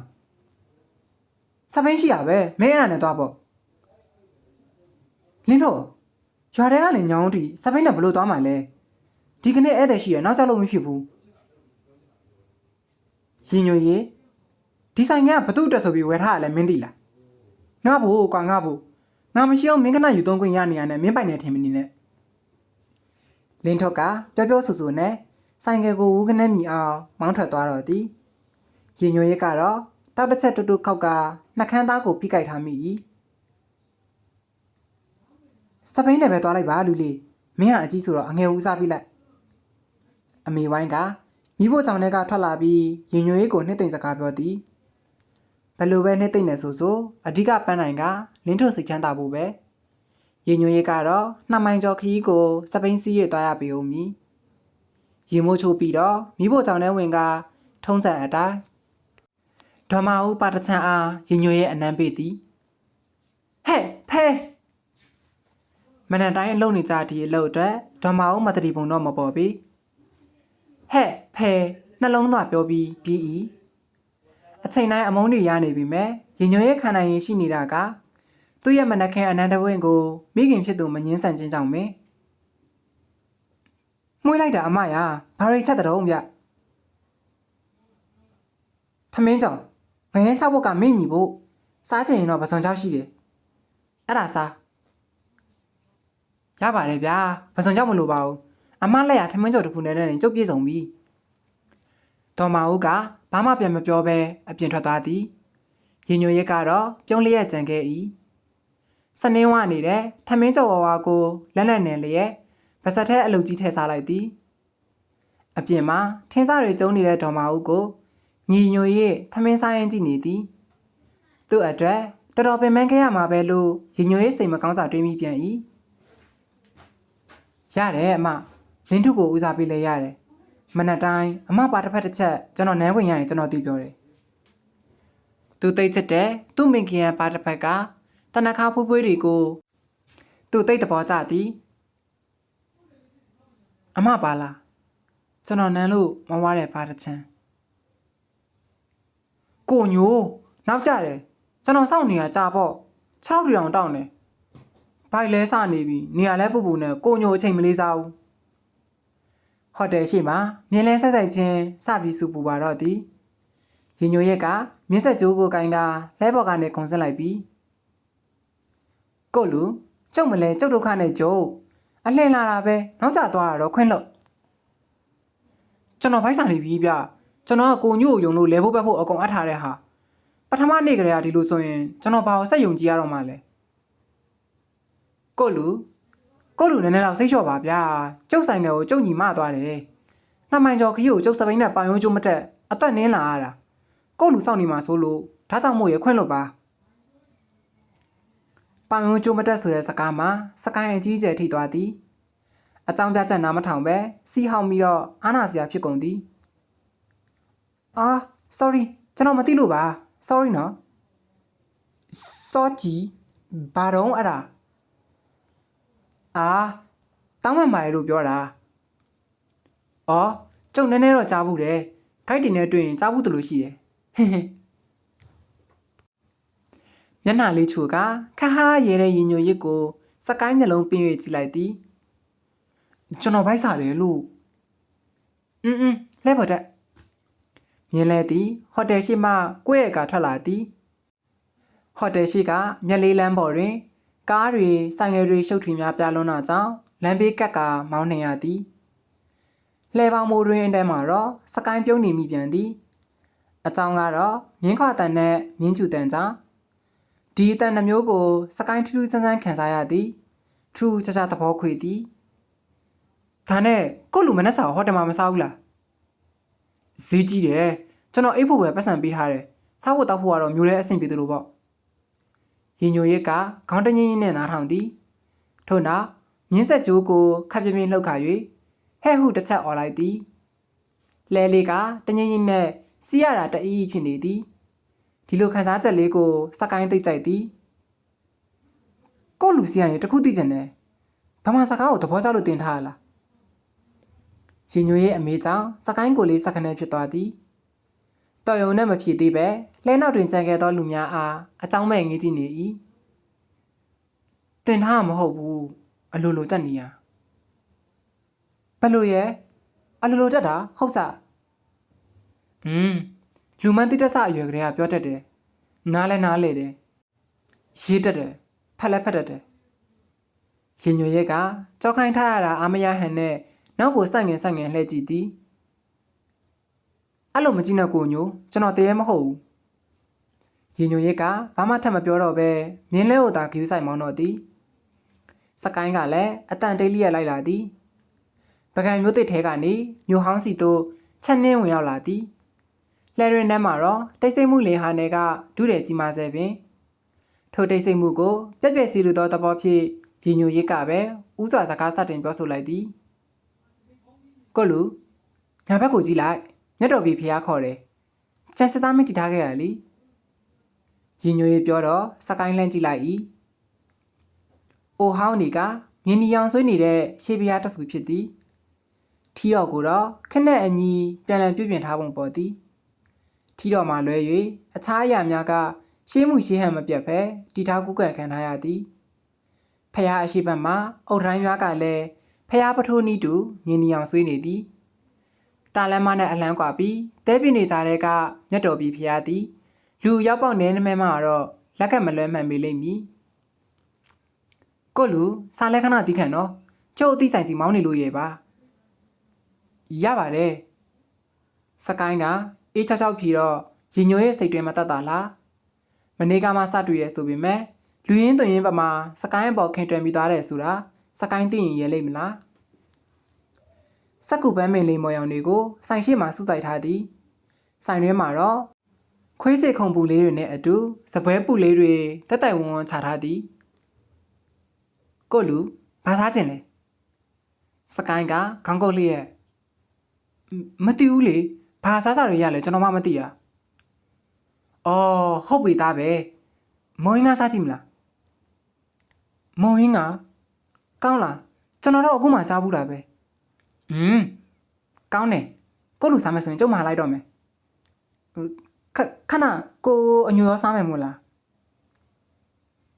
စပိန်ရှိရပဲမင်းအဲ့ဒါနဲ့သွားပေါ့လင်းထွတ်ရွာထဲကလည်းညောင်းတီစပိန်နဲ့ဘလို့သွားမှလဲဒီကနေ့ဧည့်သည်ရှိရနောက်ကျလို့မဖြစ်ဘူးရင်ညိုရေးဒီဆိုင်ကဘသူ့အတွက်ဆိုပြီးဝယ်ထားရလဲမင်းသိလားငါ့ဖို့ကွာငါ့ဖို့ငါမရှိအောင်မင်းကနယူသုံးခွင့်ရနေရနဲ့မင်းပိုင်နေထင်မနေနဲ့လင်းထွတ်ကပြောပြောဆူဆူနဲ့ဆိုင်ကယ်ကိုဝူးကနေမြည်အောင်မောင်းထွက်သွားတော့သည်ရင်ညိုရေးကတော့တောက်တစ်ချက်တူတူခောက်ကနှကန်းသားကိုဖိကိုက်ထားမိ၏စပိန်နဲ့ပဲသွားလိုက်ပါလူလေးမင်းကအကြီးဆိုတော့အငယ်ဦးစားပြီးလိုက်အမေဝိုင်းကမိဖို့ကြောင့်လည်းကထွက်လာပြီးရင်ညွေးကိုနှစ်သိမ့်စကားပြောသည်ဘယ်လိုပဲနှစ်သိမ့်နေဆိုအဓိကပန်းနိုင်ကလင်းထုတ်စိတ်ချမ်းသာဖို့ပဲရင်ညွေးကတော့2မိုင်ကျော်ခရီးကိုစပိန်စီးရသွားရပေဦးမည်ရင်မိုးချိုးပြီးတော့မိဖို့ကြောင့်လည်းဝင်ကထုံးစံအတိုင်းဒေါ်မဦးပါတချန်အားရင်ညွေးရဲ့အနမ်းပေးသည်ဟဲ့ဖဲမနက်တိုင်းအလုပ်နေကြဒီအလုပ်အတွက်ဒေါ်မဦးမတတိပုံတော့မပေါ်ပြီဟဲ့ဖဲနှလုံးသားပြောပြီးပြီးဤအချိန်တိုင်းအမုန်းတွေရနေပြီမဲ့ရင်ညွှန်းရဲ့ခံနိုင်ရင်ရှိနေတာကသူ့ရဲ့မနက်ခင်းအနန္တဝင်းကိုမိခင်ဖြစ်သူမငင်းဆန်ခြင်းကြောင့်ပဲမှုလိုက်တာအမရဘာတွေချက်တုံးဗျထမင်းကြောင့်ငရမ်း6ဘုတ်ကမင်းညီဖို့စားချင်ရင်တော့ပစုံချောက်ရှိတယ်အဲ့ဒါစား ရပါတယ်ဗျာပစုံကြောက်မလို့ပါဘူးအမလက်ရထမင်းကြော်တစ်ခုနဲ့ကျုပ်ပြေဆုံးပြီဒေါ်မာဦးကဘာမှပြန်မပြောဘဲအပြင်ထွက်သွားသည်ရင်ညွှန်ရက်ကတော့ပြုံးလျက်ကြံခဲ့၏စနင်းဝနေတဲ့ထမင်းကြော်ဝါကိုလက်လက်နဲ့လျက်ပါစက်ထဲအလုပ်ကြီးထည့်စားလိုက်သည်အပြင်မှာထင်းစားတွေကျုံနေတဲ့ဒေါ်မာဦးကိုညီညွှန်ရက်ထမင်းစားရင်ကြည့်နေသည်သူ့အတွက်တော်တော်ပင်ပန်းခဲ့ရမှာပဲလို့ရင်ညွှန်ရက်စိတ်မကောင်းစာတွေးမိပြန်၏ရတယ်အမလင်းထုကိုဦးစားပေးလဲရတယ်မနက်တိုင်းအမပါတစ်ဖက်တစ်ချက်ကျွန်တော်နန်းခွင်ရရင်ကျွန်တော်သိပြောတယ်သူသိချစ်တဲ့သူ့မိခင်ရပါတစ်ဖက်ကတနခါဖွေးဖွေးတွေကိုသူသိတဲ့ဘောကြသည်အမပါလားကျွန်တော်နန်းလို့မဝါတဲ့ပါတစ်ချမ်းကိုညိုနောက်ကြတယ်ကျွန်တော်စောင့်နေရကြပေါ့6တောင်တောင်းတယ်ဘိုက်လဲစနေပြီနေရာလဲပူပူနဲ့ကိုညိုအချိန်မလေးစားဘူးဟိုတယ်ရှိမှာမြင်းလဲဆက်ဆိုင်ချင်းစပြီးစူပူပါတော့သည်ရင်ညိုရက်ကမြင်းဆက်ကြိုးကိုကင်ကလဲဘော်ကနေခုန်ဆင်းလိုက်ပြီးကိုလူကျုပ်မလဲကျုပ်ဒုက္ခနဲ့ကျုပ်အလှင်လာတာပဲနောက်ကျသွားတာတော့ခွင့်လို့ကျွန်တော်ဖိုက်စာနေပြီဗျကျွန်တော်ကကိုညို့ယုံလို့လဲဖို့ပတ်ဖို့အကုန်အပ်ထားတဲ့ဟာပထမနေ့ကလေးကဒီလိုဆိုရင်ကျွန်တော်ဘာကိုဆက်ယုံကြည်ရတော့မှလဲကိုလူနည်းနည်းတော့စိတ်လျှော့ပါဗျာကျုပ်ဆိုင်တယ်ကိုကျုပ်ညီမသွားတယ်နှစ်မိုင်ကျော်ခရီးကိုကျုပ်စပိန်နဲ့ပိုင်ယုံကျုံမတက်အသက်နင်းလာရတာကိုလူစောင့်နေမှာဆိုလို့ဒါကြောင့်မို့ရခွင့်လို့ပါပိုင်ယုံကျုံမတက်ဆိုတဲ့စကားမှာစကိုင်းအကြီးကျယ်ထိသွားသည်အကြောင်းပြချက်နားမထောင်ပဲစီဟောင်းပြီးတော့အာနာစရာဖြစ်ကုန်သည်အာ sorry ကျွန်တော်မသိလို့ပါ sorry နော် sorry ဘာတော့အဲ့ဒါအာတောင်းမှန်ပါလေလို့ပြောတာအော်ကျုပ်နည်းနည်းတော့ကြားဘူးတယ်ခိုက်တင်နဲ့တွေ့ရင်ကြားဘူးတလို့ရှိတယ်ဟင်းဟင်းမျက်နှာလေးချိုကခါဟာရဲတဲ့ရင်ညိုရစ်ကိုစကိုင်းနှလုံးပင်း၍ကြည့်လိုက်သည်ကျွန်တော်ဘိုက်စားတယ်လို့လဲပေါ်တဲ့မြင်လဲသည်ဟိုတယ်ရှိမှကိုယ့်ရဲ့ကထွက်လာသည်ဟိုတယ်ရှိကမျက်လေးလမ်းပေါ်တွင်ကားတွေဆိုင်ငယ်တွေရှုပ်ထွေးများပြလွန်းတာကြောင့်လမ်းဘေးကက်ကမောင်းနှင်ရသည်လှဲပေါင်းမိုးတွင်အတဲမှာတော့စကိုင်းပြုံးနေမိပြန်သည်အကြောင်းကတော့မြင်းခွာတန်နဲ့မြင်းကျူတန်ကြောင့်ဒီအတန်နှမျိုးကိုစကိုင်းထူးထူးဆန်းဆန်းခံစားရသည်ထူးခြားခြားသဘောခွေသည်ဒါနဲ့ကိုလူမနဲ့စာဟိုတယ်မှာမစားဘူးလားဈေးကြီးတယ်ကျွန်တော်အိတ်ဖို့ပဲပတ်စံပေးထားတယ်စားဖို့တောက်ဖို့ကတော့မျိုးလဲအဆင်ပြေတယ်လို့ပေါ့ရင်ညိုရက်ကခေါင်းတငင်းရင်းနဲ့နားထောင်သည်ထို့နောက်မြင်းဆက်ကြိုးကိုခပ်ပြင်းပြင်းလှုပ်ခါ၍ဟဲ့ဟုတစ်ချက်អော်လိုက်သည်လဲလေးကတငင်းရင်းနဲ့စီးရတာတအီးဖြစ်နေသည်ဒီလိုခံစားချက်လေးကိုစကိုင်းသိကြိုက်သည်ကိုလူစီကနေတခုသိကျင်တယ်ဗမာစကားကိုသဘောကျလို့တင်ထားရလားရင်ညိုရဲ့အမေကြောင့်စကိုင်းကိုလေးစခနဲ့ဖြစ်သွားသည်တော်ရုံနဲ့မဖြစ်သေးပဲလဲနောက်တွင်ကြံခဲ့သောလူများအားအကြောင်းမဲ့ငေးကြည့်နေ၏တင်ထားမှာမဟုတ်ဘူးအလိုလိုတက်နေရဘယ်လိုရဲ့အလိုလိုတက်တာဟုတ်စားလူမန်းတိတဆအရွယ်ကလေးကပြောတတ်တယ်နားလဲနားလေတယ်ရေးတတ်တယ်ဖက်လဲဖက်တတ်တယ်ရင်ညွှန်ရက်ကကြောက်ခိုင်းထားရတာအာမရဟန်နဲ့နောက်ကိုစိုက်ငင်လှည့်ကြည့်သည်အဲ့လိုမကြည့်နဲ့ကိုညိုကျွန်တော်တရေမဟုတ်ဘူးရင်ညွှန်ရက်ကဘာမှထပ်မပြောတော့ပဲမြင်းလဲကိုသာဂယူးဆိုင်မောင်းတော့သည်စကိုင်းကလည်းအတန်တိတ်လျက်လိုက်လာသည်ပကံမျိုးတစ်ထဲကနေမျိုးဟောင်းစီတို့ချက်နှင်းဝင်ရောက်လာသည်လဲရင်ထဲမှာတော့တိတ်ဆိတ်မှုလေဟာနယ်ကဒုတယ်ကြီးမားစေပင်ထိုတိတ်ဆိတ်မှုကိုပြက်ပြက်စီလိုသောသဘောဖြင့်ရင်ညိုရက်ကပဲဥစွာစကားစတင်ပြောဆိုလိုက်သည်ကိုလူညာဘက်ကိုကြည့်လိုက်မြတ်တော်ပြီဖျားခေါ်တယ်ကျန်စစ်သားမင်းတည်ထားခဲ့ရလေရင်ညိုရပြောတော့စကိုင်းလှမ်းကြည့်လိုက်၏အိုဟောင်းနေကမြင်းနီရောင်ဆွေးနေတဲ့ရှေးဖျားတဆူဖြစ်သည်ထီတော်ကိုတော့ခနဲ့အညီပြန်လည်ပြုပြင်ထားပုံပေါ်သည်ထီတော်မှလွဲ၍အခြားအရာများကရှေးမှုရှေးဟန်မပြတ်ဘဲတီထားကုကံခံထားရသည်ဖျားအရှိဘက်မှအုတ်တိုင်းများကလည်းဖျားပထိုးနီးတူမြင်းနီရောင်ဆွေးနေသည်တာလမ်းမနဲ့အလန်းကွာပြီးတဲပြနေကြတဲ့ကမြတ်တော်ပြီဖျားသည်လူရောက်ပေါက်နေနမဲမှတော့လက်ကမလွဲမှန်ပေလိမ့်မည် ကိုလူစားလဲခဏတီးခံနော်ကျုပ်အသိဆိုင်စီမောင်းနေလို့ရပါရပါတယ်စကိုင်းကအေးချောက်ချောက်ဖြီတော့ရင်ညိုရဲ့စိတ်တွင်မတတ်တာလားမနေ့ကမှစတွေ့ရဲဆိုပေမဲ့လူရင်းသွင်းရင်းပမာစကိုင်းအပေါ်ခင်တွင်ပြီးသွားတယ်ဆိုတာစကိုင်းသိရင်ရဲလိမ့်မလားစက်ကူပန်းမင်လေးမော်ရောင်တွေကိုဆိုင်ရှိမှစုစိုက်ထားသည်ဆိုင်ထဲမှာတော့ခွေးချေခုံပူလေးတွေနဲ့အတူစပွဲပူလေးတွေတက်တိုင်ဝန်းဝန်းချထားသည်ကိုလူဘာသားကျင်လဲစကိုင်းကခေါင်းကုတ်လျက်မသိဘူးလေဘာစားစားတွေရလဲကျွန်တော်မှမသိရအော်ဟုတ်ပြီသားပဲမောင်ရင်းကစားကြည့်မလားမောင်ရင်းကကောင်းလားကျွန်တော်တော့အခုမှကြားဘူးတာပဲကောင်းတယ်ကိုလူစားမယ်ဆိုရင်ကျုပ်မှာလိုက်တော့မယ်ခဏကိုအညိုရောစားမယ်မို့လား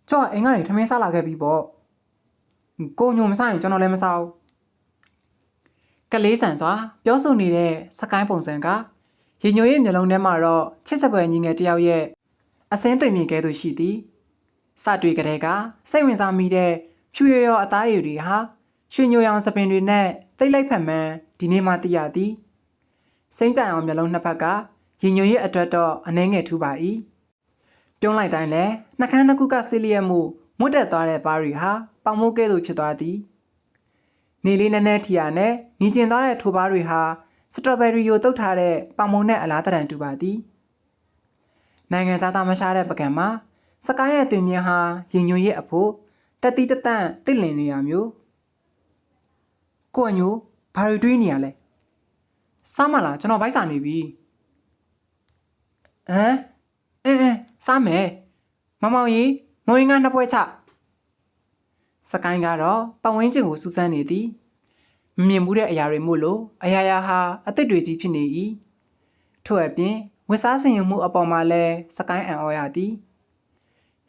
ကျော်အိမ်ကနေထမင်းစားလာခဲ့ပြီပေါ့ကိုညိုမစားရင်ကျွန်တော်လည်းမစားဘူးကလေးဆန်စွာပြောဆိုနေတဲ့စကိုင်းပုံစံကရင်ညိုရဲ့မျက်လုံးထဲမှာတော့ချစ်စပွဲညီငယ်တယောက်ရဲ့အစင်းသွင်မြင်ကဲသို့ရှိသည်စတွေ့ကြတဲ့ကစိတ်ဝင်စားမိတဲ့ဖြူရရောအသားရည်တွေဟာရွှေညိုရောင်စပင်တွေနဲ့တိတ်လိုက်ဖက်မှန်းဒီနေ့မှသိရသည်စိမ့်တန်အောင်မျက်လုံးနှစ်ဖက်ကရင်ညိုရဲ့အတွက်တော့အနှဲငယ်ထူပါ၏ပြုံးလိုက်တိုင်းလဲနှကန်းနှစ်ခုကဆီလျက်မှုမွတ်တက်သွားတဲ့ပါးရီဟာပေါင်မိုးကဲ့သို့ဖြစ်သွားသည်နေလေးနည်းနည်းထီရနဲ့ညီကျင်သွားတဲ့ထိုပါးတွေဟာစထရောဘယ်ရီကိုတုတ်ထားတဲ့ပေါင်မုံနဲ့အလားတရံတူပါသည်နိုင်ငံသားမရှားတဲ့ပကံမှာစကိုင်းရဲ့တွင်မြင်ဟာရင်ညွန်ရဲ့အဖို့တက်တီတတန့်တစ်လင်နေရမျိုးကိုအညိုဘာတွေတွေးနေရလဲစားမလားကျွန်တော်ဗိုက်စာနေပြီအင်းစားမယ်မောင်ကြီးမွေးငါနှစ်ပွဲချစကိုင်းကတော့ပတ်ဝန်းကျင်ကိုစူးစမ်းနေသည်မမြင်မှုတဲ့အရာတွေမို့လို့အရာရာဟာအသစ်တွေကြီးဖြစ်နေ၏ထို့အပြင်ဝတ်စားဆင်ယူမှုအပေါ်မှာလည်းစကိုင်းအံ့ဩရသည်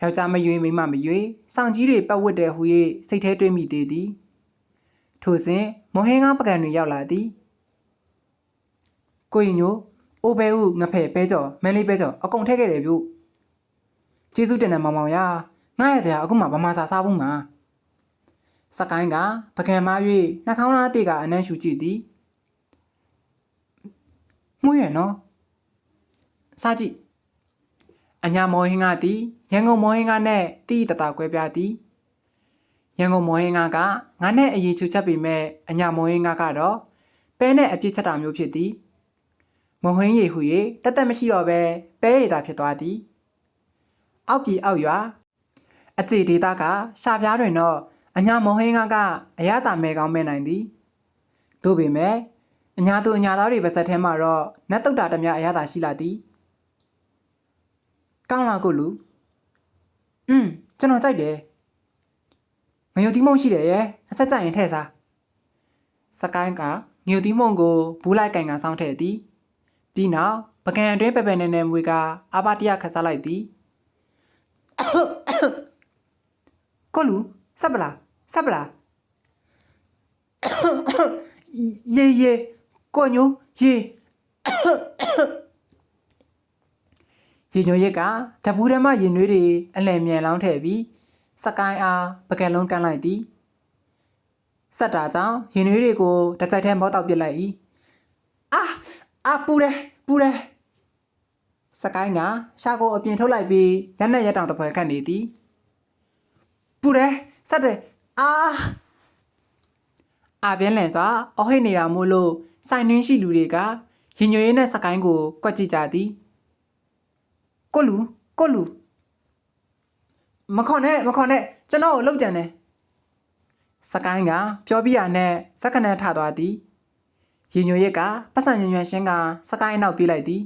ယောက်ျားမရွေးမိန်းမမရွေးစောင့်ကြီးတွေပတ်ဝတ်တဲ့ဟူ၍စိတ်ထဲတွေးမိသေးသည်ထို့စဉ်မော်ဟင်းကားပကံတွေရောက်လာသည်ကိုရင်ညိုအိုဘဲဟုငဖဲ့ပဲကြော်မန်းလေးပဲကြော်အကုန်ထည့်ခဲ့တယ်ဗျကျေးဇူးတင်တယ်မောင်ရငါ့ရဲ့တရားအခုမှဗမာစာစားဘူးမှာစကိုင်းကပကံမား၍နှာခေါင်းသားတေကအနမ်းရှူကြည့်သည်မှုရဲ့နော်စားကြည့်အညာမော်ဟင်းကသည်ရန်ကုန်မော်ဟင်းကနဲ့တီးတတာကွဲပြားသည်ရန်ကုန်မော်ဟင်းကငါနဲ့အရေးချူချက်ပေမဲ့အညာမော်ဟင်းကတော့ပဲနဲ့အပြစ်ချက်တာမျိုးဖြစ်သည်မော်ဟင်းရည်ဟူ၍တက်တက်မရှိတော့ပဲပဲရည်သာဖြစ်သွားသည်အောက်ပြည်အောက်ရွာအကြေဒေတာကရှာပြားတွင်တော့အညာမော်ဟင်းကအရသာမဲကောင်းမဲနိုင်သည်သို့ပေမဲ့အညာသူအညာသားတွေပါစက်ထဲမှာတော့နတ်တုတ်တာတများအရသာရှိလာသည်ကောင်းလားကိုလူကျွန်တော်ကြိုက်တယ်ငရုတ်သီးမုံရှိတယ်ရဲ့အဆက်ကြိုက်ရင်ထည့်စားစကိုင်းကငရုတ်သီးမုံကိုဘူးလိုက်ကင်ကစောင်းထည့်သည်ပြီးနောက်ပကံအတွင်းပပနဲ့မွေကအာပါတရခတ်စားလိုက်သည်ကိုလူစပ်ပလားရေကိုညိုရေရေညိုရက်ကတပူးထဲမှရင်နွေးတွေအလံမြန်လောင်းထည့်ပြီးစကိုင်းအားပကံလုံးကန်းလိုက်သည်စက်တာကြောင့်ရင်နွေးတွေကိုတကြိုက်ထဲမောတောက်ပစ်လိုက်၏ပူတယ်စကိုင်းကရှာကိုအပြင်ထုတ်လိုက်ပြီးလက်နဲ့ရက်တောင်တပွဲခတ်နေသည်ပူတယ်စက်တယ်ပြင်းလန်စွာအဟိတ်နေတာမို့လို့စိုင်နှင်းရှိလူတွေကရင်ညွေးနဲ့စကိုင်းကိုကွက်ကြည့်ကြသည်ကိုလူမခေါ်နဲ့ကျွန်တော်ကိုလှုပ်ကြံတယ်စကိုင်းကပြောပြရနဲ့စက္ကန့်ထသွားသည်ရင်ညွေးရက်ကပတ်စံညွှန်ရှင်းကစကိုင်းနောက်ပြေးလိုက်သည်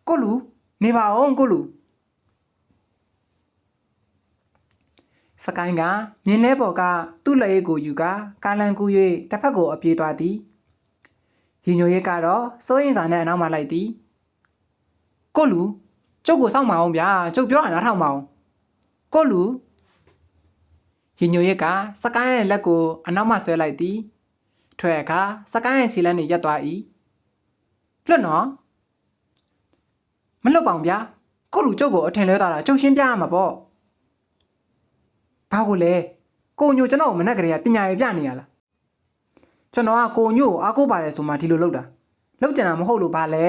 ကိုလူနေပါအောင်ကိုလူစကိုင်းကမြင်းလဲပေါ်ကသူ့လက်ရည်ကိုယူကာလန်ကူး၍တစ်ဖက်ကိုအပြေးသွားသည်ရင်ညိုရက်ကတော့စိုးရင်စာနဲ့အနောက်မှလိုက်သည်ကိုလူကျုပ်ကိုစောင့်မအောင်ဗျာကျုပ်ပြောတာနားထောင်မအောင်ကိုလူရင်ညိုရက်ကစကိုင်းရဲ့လက်ကိုအနောက်မှဆွဲလိုက်သည်ထွဲအခါစကိုင်းရဲ့ခြေလမ်းတွေရက်သွား၏လွတ်နော်မလွတ်ပါဘူးဗျာကိုလူကျုပ်ကိုအထင်လဲသွားတာကျုပ်ရှင်းပြရမှာပေါ့ ဘာကိုလဲကိုညိုကျွန်တော်မနဲ့ကလေးကပညာရေးပြနေရလားကျွန်တော်ကကိုညိုကိုအားကိုးပါတယ်ဆိုမှဒီလိုလုပ်တာလုပ်ကြံတာမဟုတ်လို့ပါလဲ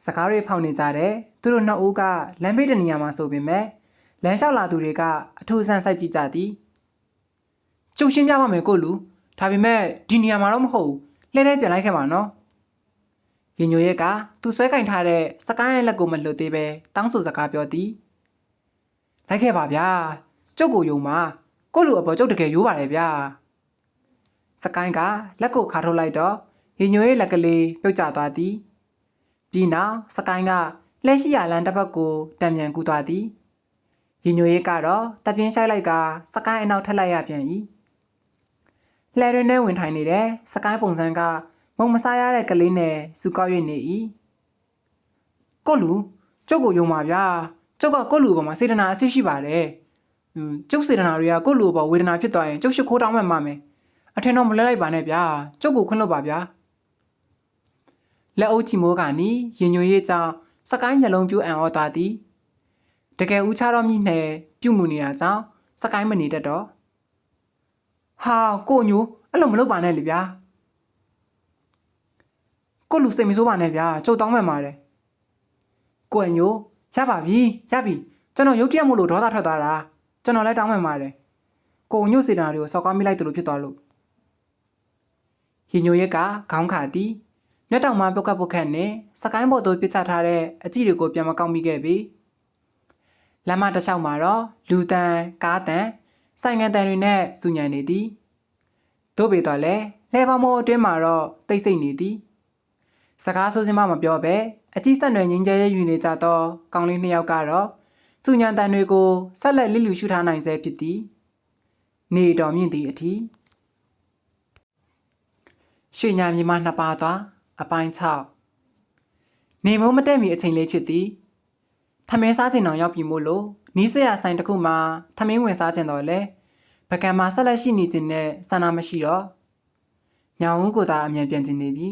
စကားတွေဖောင်နေကြတယ်သူတို့နှစ်ဦးကလမ်းဘေးတနေရာမှာဆိုပေမဲ့လမ်းလျှောက်လာသူတွေကအထူးဆန်းစိုက်ကြည့်ကြသည်ကျုပ်ရှင်းပြပါမယ်ကိုလူဒါပေမဲ့ဒီနေရာမှာတော့မဟုတ်ဘူးလှည့်ပြန်လိုက်ခဲ့ပါနော်ရင်ညိုရဲကသူဆွဲကင်ထားတဲ့စကိုင်းရဲ့လက်ကိုမလွတ်သေးပဲတောင်းဆိုစကားပြောသည်လိုက်ခဲ့ပါဗျာကျုပ်ကိုယုံပါကိုလူအပေါ်ကျုပ်တကယ်ရိုးပါတယ်ဗျာစကိုင်းကလက်ကိုခါထုတ်လိုက်တော့ရင်ညိုရဲ့လက်ကလေးပြုတ်ကျသွားသည်ပြီးနောက်စကိုင်းကလက်ရှိရလန်းတစ်ဖက်ကိုတံမြန်ကူးသွားသည်ရင်ညိုရဲကတော့တပြင်းဆိုင်လိုက်ကစကိုင်းအနောက်ထက်လိုက်ရပြန်၏လှဲရင်းနဲ့ဝင်ထိုင်နေတဲ့စကိုင်းပုံစံကမုံမစားရတဲ့ကလေးနဲ့စူကောက်၍နေ၏ကိုလူကျုပ်ကိုယုံပါဗျာကျုပ်ကကိုလူအပေါ်မှာစေတနာအဆစ်ရှိပါတယ်ကျုပ်စေတနာတွေကကိုလူအပေါ်ဝေဒနာဖြစ်သွားရင်ကျုပ်ရှိခိုးတောင်းမှမှာမယ်အထင်တော့မလဲလိုက်ပါနဲ့ဗျာကျုပ်ကိုခွင့်လွှတ်ပါဗျာလက်အုပ်ချီမိုးကနီးရင်ညိုရဲကြောင့်စကိုင်းမျက်လုံးပြူးအံ့ဩသွားသည်တကယ်ဦးချတော်မြင့်နဲ့ပြုတ်မှုနေတာကြောင့်စကိုင်းမနေတတ်တော့ဟာကိုညိုအဲ့လိုမလုပ်ပါနဲ့လေဗျာကိုလူစိတ်မဆိုးပါနဲ့ဗျာကျုပ်တောင်းမှန်ပါတယ်ကိုညိုရပါပြီကျွန်တော်ရုတ်တရက်မို့လို့ဒေါသထွက်သွားတာကျွန်တော်လည်းတောင်းမှန်ပါတယ်ကိုညိုစေတနာတွေကိုစောက်ကားမိလိုက်တယ်လို့ဖြစ်သွားလို့ရင်ညိုရက်ကခေါင်းခါသည်မျက်တောင်မှပုတ်ခတ်နဲ့စကိုင်းပေါ်သို့ပြစ်ချထားတဲ့အကြည့်တွေကိုပြန်မကောက်မိခဲ့ပြီလမ်းမတစ်လျှောက်မှာတော့လူတန်ကားတန်ဆိုင်ငံတန်တွေနဲ့စူညံနေသည်တို့ပေတော့လဲလဲပေါမောအတွင်းမှာတော့တိတ်ဆိတ်နေသည်စကားဆိုစင်းမမပြောပဲအကြည့်ဆက်နွယ်ငင်းကြဲရဲယူနေကြတော့ကောင်းလေးနှစ်ယောက်ကတော့စူညံတန်တွေကိုဆက်လက်လိလူရှုထားနိုင်ဆဲဖြစ်သည်နေတော်မြင့်သည့်အထိရွှေညာမြေမနှစ်ပါးသွားအပိုင်း6နေမိုးမတက်မီအချိန်လေးဖြစ်သည်ထမင်းစားခြင်းအောင်ရောက်ပြီမို့လို့နီးစရာဆိုင်တစ်ခုမှာထမင်းဝင်စားခြင်းတော့လေပကံမှာဆက်လက်ရှိနေခြင်းနဲ့ဆန္ဒမရှိတော့ညောင်ဦးကိုသာအမြန်ပြန်ကျင်နေပြီ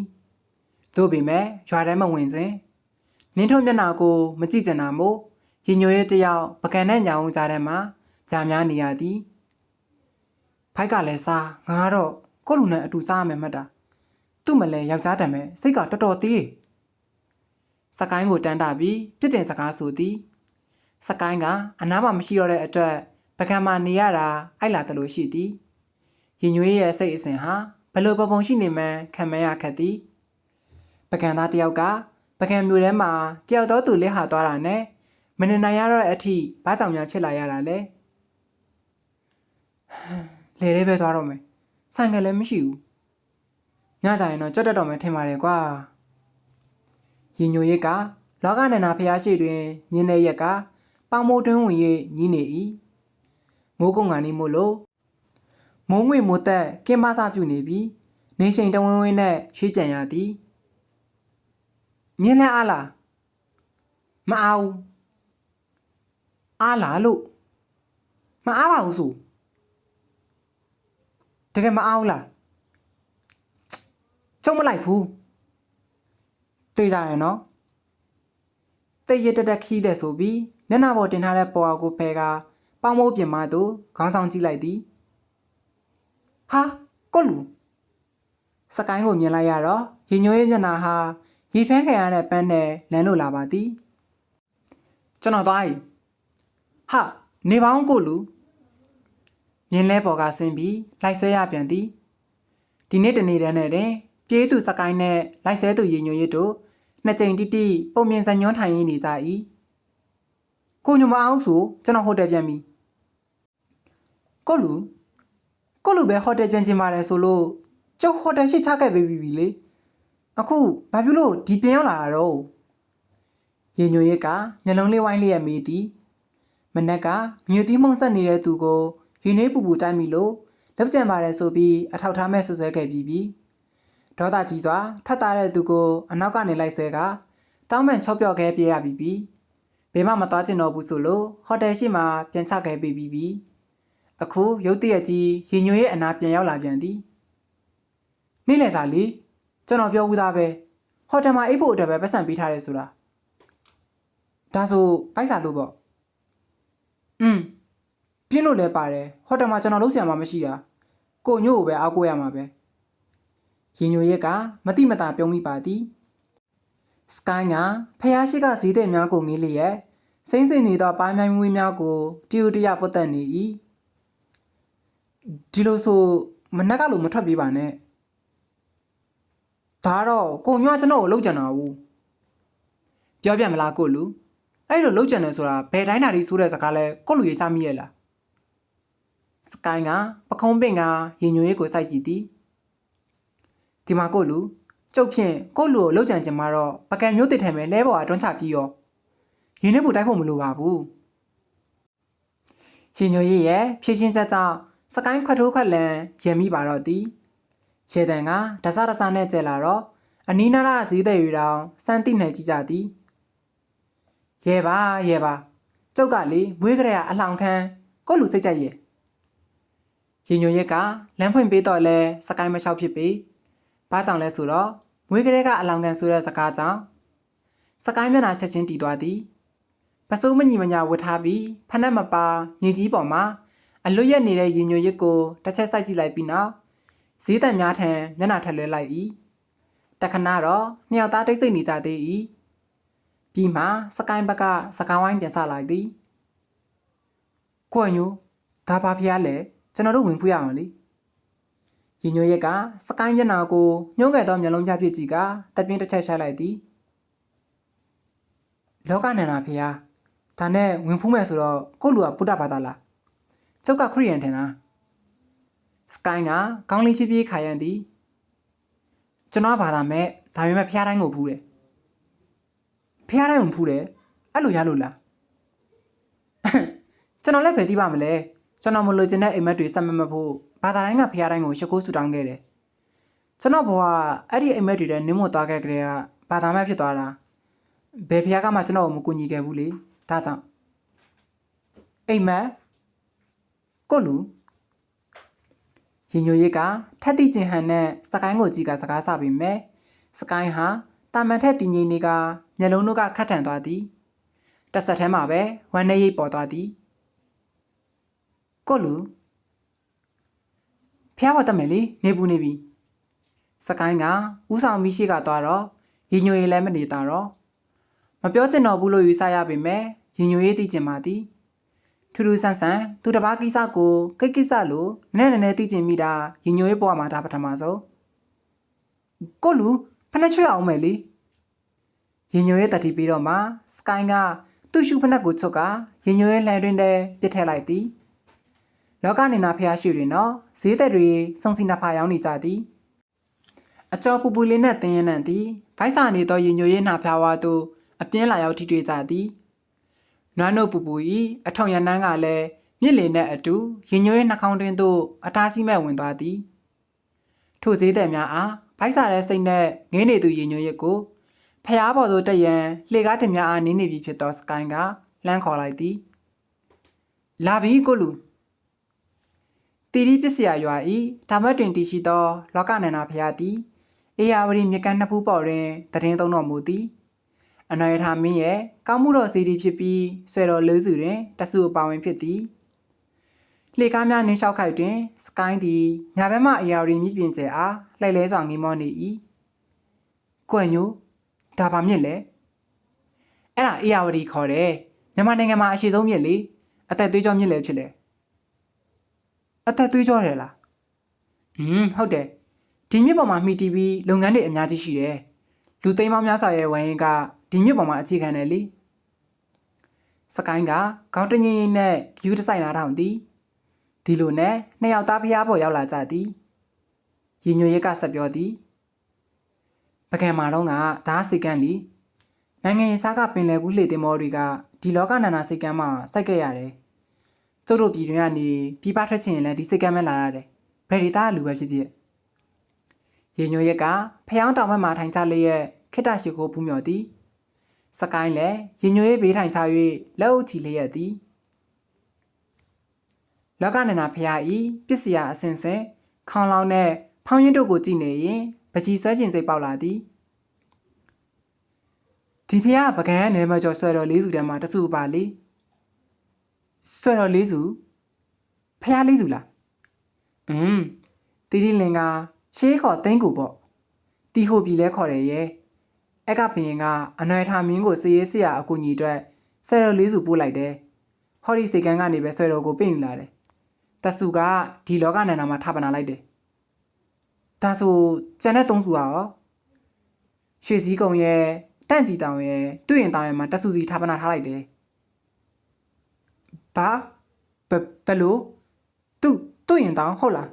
တို့ပေမဲ့ရွာထဲမဝင်စဉ်နင်းထုံမျက်နှာကိုမကြည့်ကျင်တာမို့ရင်ညိုရဲတယောက်ပကံနဲ့ညောင်ဦးကြားထဲမှာကြာများနေရသည်ဖိုက်ကလည်းစားငါကတော့ကိုလူနဲ့အတူစားရမယ်မှတ်တာသူ့မလဲယောက်ျားတံမဲ့စိတ်ကတော်တော်သေးစကိုင်းကိုတန်းတာပြီးပြစ်တင်စကားဆိုသည်စကိုင်းကအနားမှာမရှိတော့တဲ့အတွက်ပကံမှာနေရတာအိုက်လာတယ်လို့ရှိသည်ရင်ညွေးရဲ့စိတ်အစဉ်ဟာဘလို့ပပုံရှိနေမှန်းခံမရခက်သည်ပကံသားတယောက်ကပကံမျိုးထဲမှာတယောက်တော့သူလက်ဟာသွားတာနဲ့မနေနိုင်ရတော့အထိဘာကြောင့်များဖြစ်လာရတာလဲလေလေးပဲသွားတော့မယ်ဆိုင်ကလည်းမရှိဘူးညကြရင်တော့ကြွတ်တက်တော့မယ်ထင်ပါတယ်ကွာရင်ညိုရက်ကလောကနန္ဒာဖျားရှိတွင်မြင်းတဲ့ရက်ကပေါမိုးတွင်းဝင်၍ညီးနေ၏မိုးကုံကနေမို့လို့မိုးငွေမိုးသက်ကင်းပါစားပြုနေပြီးနေရှိန်တဝင်းဝင်းနဲ့ချွေးပြန်ရသည်မြင်းလည်းအားလားမအားဘူးအားလားလို့မအားပါဘူးဆိုတကယ်မအားဘူးလားကျုံမလိုက်ဘူးတွေ့ကြရနော်တိတ်ရတက်ခီးတဲ့ဆိုပြီးမျက်နှာပေါ်တင်ထားတဲ့ပေါ်အောင်ကိုဖဲကပေါင်းမိုးပြင်မသို့ခေါင်းဆောင်ကြည့်လိုက်သည်ဟာကိုလူစကိုင်းကိုမြင်လိုက်ရတော့ရင်ညိုရဲ့မျက်နှာဟာရေဖန်းခံရတဲ့ပန်းနဲ့လမ်းလို့လာပါသည်ကျွန်တော်သွားပြီဟာနေပေါင်းကိုလူမြင်းလဲပေါ်ကဆင်းပြီးလိုက်ဆွဲရပြန်သည်ဒီနေ့တနေ့တည်းနဲ့တင်ပြေးသူစကိုင်းနဲ့လိုက်ဆဲသူရင်ညိုရစ်တို့နှစ်ကြိမ်တိတိပုံမြင်စံညွှန်းထိုင်ရင်းနေကြ၏ကိုညမအောင်ဆိုကျွန်တော်ဟိုတယ်ပြန်ပြီကိုလူပဲဟိုတယ်ပြန်ချင်ပါတယ်ဆိုလို့ကျုပ်ဟိုတယ်ရှိချခဲ့ပေးပြီလေအခုဘာဖြစ်လို့ဒီပြန်ရောက်လာတာတော့ရင်ညိုရစ်ကညလုံးလေးဝိုင်းလျက်မေးသည်မနက်ကမြူတီးမှုန်ဆက်နေတဲ့သူကိုယူနေပူပူတိုက်မိလို့လက်ကြံပါတယ်ဆိုပြီးအထောက်ထားမဲ့ဆွဆွဲခဲ့ပြီးပြီဒေါသကြီးစွာထပ်သားတဲ့သူကိုအနောက်ကနေလိုက်ဆွဲကတောင်းပန်ချော့ပြော့ခဲ့ပြရပြီဘယ်မှမသွားချင်တော့ဘူးဆိုလို့ဟိုတယ်ရှိမှပြန်ချခဲ့ပြီးပြီအခုရုတ်တရက်ကြီးရင်ညွေရဲ့အနာပြန်ရောက်လာပြန်သည်နေ့လည်စာလီကျွန်တော်ပြောဦးသားပဲဟိုတယ်မှာအိပ်ဖို့အတွက်ပဲပတ်စံပေးထားတယ်ဆိုတာဒါဆိုပိုက်စာလို့ပေါ့ ပြင်းလို့လဲပါတယ်ဟိုတယ်မှာကျွန်တော်လုံးဆရာမှမရှိတာကိုညို့ကိုပဲအားကိုးရမှာပဲရင်ညိုရက်ကမတိမတာပြုံးမိပါသည်စကိုင်းကဖျားရှိကဈေးတဲ့များကိုငေးလျက်စိမ့်စင်နေသောပိုင်းမိုင်းမွေးများကိုတယူတရပုတ်တက်နေ၏ဒီလိုဆိုမနက်ကလို့မထွက်ပြေးပါနဲ့ဒါတော့ကိုညွှကျွန်တော်ကိုလောက်ကြံတာဘူးပြောပြမလားကိုလူအဲ့လိုလောက်ကြံတယ်ဆိုတာဘယ်တိုင်းတာဒီဆိုတဲ့စကားလဲကိုလူရေးစားမိရဲ့လားစကိုင်းကပခုံးပင်ကရင်ညွေးကိုစိုက်ကြည့်သည်ဒီမှာကိုလူကျုပ်ဖြင့်ကိုလူကိုလောက်ကြံချင်မှာတော့ပကံမျိုးတစ်ထဲမဲ့လဲပေါ်ကတွန်းချပြီးရောရင်းနှီးဖို့တိုက်ဖို့မလိုပါဘူးရင်ညွေးရဲ့ဖြည့်ချင်းချက်ကြောင့်စကိုင်းခွတ်ထိုးခွက်လန်ရံမိပါတော့သည်ရေတံကဒဆဒဆနဲ့ကျဲလာတော့အနီးနားကဈေးတဲ့ရီတောင်စမ်းတိနှံကြည့်ကြသည်ရဲပါကျုပ်ကလေမွေးကြတဲ့အလောင်ခန်းကိုလူစိတ်ကြိုက်ရဲ့ရင်ညွေရက်ကလမ်းဖွင့်ပေးတော့လဲစကိုင်းမလျှောက်ဖြစ်ပြီဘာကြောင့်လဲဆိုတော့မွေးကြတဲ့အလောင်ခန်းဆိုတဲ့စကားကြောင့်စကိုင်းမျက်နှာချက်ချင်းတီသွားသည်ပစိုးမညီမညာဝတ်ထားပြီးဖနက်မပါညီကြီးပေါ်မှာအလွတ်ရက်နေတဲ့ရင်ညွေရက်ကိုတစ်ချက်စိုက်ကြည့်လိုက်ပြီးနောက်ဈေးတန်များထံမျက်နှာထက်လွဲလိုက်၏တခဏတော့နှစ်ယောက်သားတိတ်ဆိတ်နေကြသေး၏ပြီးမှစကိုင်းဘက်ကစကားဝိုင်းပြန်ဆလိုက်သည်ကိုညိုဒါပါဖျားလေကျွန်တော်တို့ဝင်ဖူးရအောင်လေရင်ညွေရက်ကစကိုင်းမျက်နှာကိုညှိုးခဲ့သောမျက်လုံးပြဖြစ်ကြည့်ကတပြင်းတစ်ချက်ရှာလိုက်သည်လောကနန္ဒာဖျားဒါနဲ့ဝင်ဖူးမယ်ဆိုတော့ကိုလူကဗုဒ္ဓဘာသာလားကျုပ်ကခရစ်ယာန်ထင်လားစကိုင်းကခေါင်းလေးဖြည်းဖြည်းခါရန်သည်ကျွန်တော်ဘာသာမဲ့ဒါပေမဲ့ဖျားတိုင်းကိုဖူးတယ်ဖျားတိုင်းကိုဖူးတယ်အဲ့လိုရလို့လားကျွန်တော်လည်းပဲသိပါမလဲကျွန်တော်မလို့ကျင်တဲ့အိမ်မက်တွေဆက်မမဖို့ဘာသာတိုင်းကဖျားတိုင်းကိုရှ िख ိုးဆူတောင်းခဲ့တယ်ကျွန်တော်ဘဝအဲ့ဒီအိမ်မက်တွေနဲ့နင်းမသွားခဲ့ကြတဲ့ကဘာသာမဲ့ဖြစ်သွားတာဘယ်ဖျားကမှကျွန်တော်ကိုမကူညီခဲ့ဘူးလေဒါကြောင့်အိမ်မက်ကိုလူရင်ညိုရက်ကထက်တိကျင်ဟန်နဲ့စကိုင်းကိုကြည့်ကစကားဆပြီးမဲ့စကိုင်းဟာတာမန်ထက်တင်းငိမ့်နေကမျက်လုံးတို့ကခတ်ထန်သွားသည်တစ်ဆက်တည်းမှာပဲဝမ်းနေရိပ်ပေါ်သွားသည်ကိုလူဖျားပေါ်တက်မယ်လေနေပူနေပြီစကိုင်းကဥဆောင်မိရှိကသွားတော့ရင်ညိုရည်လည်းမနေတာတော့မပြောချင်တော့ဘူးလို့ယူဆရပေမဲ့ရင်ညိုရည်သိကျင်ပါသည်ထူးထူးဆန်းဆန်းသူတစ်ပါးကိစ္စကိုကိစ္စလို့နည်းနည်းသိကျင်မိတာရင်ညိုရေးပေါ်မှာဒါပထမဆုံးကိုလူဖနှက်ချွတ်အောင်မယ်လေရင်ညိုရေးတတိပြီးတော့မှစကိုင်းကသူ့ရှုဖနှက်ကိုချုပ်ကရင်ညိုရေးလှန်တွင်တဲ့ပြစ်ထည့်လိုက်သည်လောကနေနာဖျားရှိတွင်တော့ဈေးသက်တွေစုံစီနာဖာရောင်းနေကြသည်အကျော်ပူပူလေးနဲ့တင်းရနံ့သည်ဗိုက်စာနေသောရင်ညိုရေးနှာဖျားဝါသို့အပြင်းလာရောက်ထိတွေ့ကြသည်နွမ်းတို့ပူပူဤအထုံရနန်းကလည်းမြစ်လေနဲ့အတူရင်ညွေးနှာခေါင်းတွင်သို့အတားစီးမဲ့ဝင်သွားသည်ထို့ဈေးတဲ့များအားဗိုက်စာတဲ့စိတ်နဲ့ငင်းနေသူရင်ညွေးရက်ကိုဖျားပေါ်သို့တက်ရန်လှေကားတင်များအားနင်းနေပြီဖြစ်သောစကိုင်းကလှမ်းခေါ်လိုက်သည်လာပြီကိုလူတီရီပစ္စယရွာဤဓမ္မတွင်တည်ရှိသောလောကနန္ဒာဖျားသည်အေယာဝတီမြကန်းနှစ်ဖူးပေါ်တွင်တည်င်းသုံးတော်မူသည်အနွယ်ထာမင်းရဲ့ကောင်းမှုတော်စီဒီဖြစ်ပြီးဆွဲတော်လေးစုတွင်တဆူအပါဝင်ဖြစ်သည်လှေကားများနင်းလျှောက်ခိုက်တွင်စကိုင်းသည်ညာဘက်မှအရာရီမြင့်ပြင်ကျဲအားလှိုက်လဲစွာငိမောနေ၏ကွယ်ညိုဒါပါမြင့်လေအဲ့ဒါအေယာဝတီခေါ်တယ်မြန်မာနိုင်ငံမှာအရှိဆုံးမြင့်လေအသက်သွေးကြောမြင့်လေဖြစ်လေအသက်သွေးကြောတယ်လားဟုတ်တယ်ဒီမြင့်ပေါ်မှာမှီတီးပြီးလုပ်ငန်းတွေအများကြီးရှိတယ်လူသိန်းပေါင်းများစွာရဲ့ဝိုင်းရင်ကဒီမြစ်ပေါ်မှာအခြေခံတယ်လေစကိုင်းကခေါင်းတငင်းရင်နဲ့ယူတဆိုင်လာထောင်သည်ဒီလိုနဲ့နှစ်ယောက်သားဖျားပေါ်ရောက်လာကြသည်ရင်ညွေရက်ကဆက်ပြောသည်ပကံမာတော့ကဒါစိတ်ကန်းလီနိုင်ငံရေးစားကပင်လယ်ဘူးလှေတင်မောတွေကဒီလောကနန္ဒာစိတ်ကန်းမှာစိုက်ခဲ့ရတယ်ကျုပ်တို့ပြည်တွင်ကနေပြည်ပထွက်ချင်ရင်လည်းဒီစိတ်ကန်းပဲလာရတယ်ဘယ်ဒီသားလူပဲဖြစ်ဖြစ်ရင်ညွေရက်ကဖျောင်းတောင်ဘက်မှာထိုင်ချလျက်ခိတ္တရှိကိုဖူးမြော်သည်စကိုင်းလည်းရင်ညွေဘေးထိုင်ချ၍လက်အုပ်ချီလျက်သည်လောကနန္ဒာဖျားဤပစ္စယအစင်စင်ခေါင်းလောင်းနဲ့ဖောင်းရင်တို့ကိုကြည့်နေရင်ပကြီးဆွဲကျင်စိတ်ပေါက်လာသည်ဒီဖျားပကံနယ်မကျော်ဆွဲတော်လေးစုထဲမှာတစုပါလေဆွဲတော်လေးစု ဖះလေးစုလားတီတီလင်ကရှေးခေါ်သိန်းကူပေါ့တီဟိုပြီလဲခေါ်တယ်ရဲ့အဲ့ကဘရင်ကအနွယ်ထာမင်းကိုစရေးစရာအကူကြီးအတွက်ဆယ်တော်လေးစုပို့လိုက်တယ်ဟော်ဒီစေကန်ကနေပဲဆွဲတော်ကိုပြင်ယူလာတယ်တဆူကဒီလောကနန္ဒာမှာထပ်ပနာလိုက်တယ်ဒါဆိုကျန်တဲ့သုံးစုရောရွှေစည်းကုံရဲ့တန့်ကြည်တောင်ရဲ့တွေ့ရင်တောင်ရဲ့မှာတဆူစီထပ်ပနာထားလိုက်တယ်ဘာဘယ်လိုသူ့ရင်တောင်ဟုတ်လား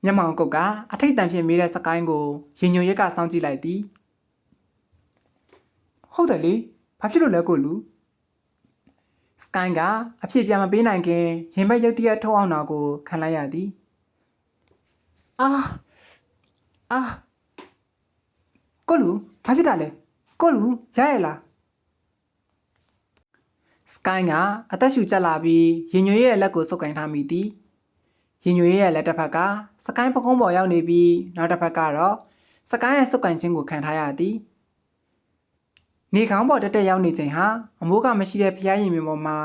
မျက်မှောင်ကုတ်ကအထိတ်တန့်ဖြစ်မိတဲ့စကိုင်းကိုရင်ညွန်ရက်ကစောင့်ကြည့်လိုက်သည်ဟုတ်တယ်လေဘာဖြစ်လို့လဲကိုလူစကိုင်းကအဖြစ်ပြန်မပေးနိုင်ခင်ရင်ဘက်ရုတ်တရက်ထုတ်အောင်တော့ကိုခံလိုက်ရသည်အာကိုလူဘာဖြစ်တာလဲကိုလူရရလားစကိုင်းကအသက်ရှူကျက်လာပြီးရင်ညွန်ရဲ့လက်ကိုစုပ်ကိုင်ထားမိသည်ရင်ညွေရဲ့လက်တစ်ဖက်ကစကိုင်းပကုံးပေါ်ရောက်နေပြီးနောက်တစ်ဖက်ကတော့စကိုင်းရဲ့စုပ်ကန်ခြင်းကိုခံထားရသည်နေကောင်းပေါ်တက်တက်ရောက်နေချိန်ဟာအမိုးကမရှိတဲ့ဖျားရင်မြင်ပေါ်မှာ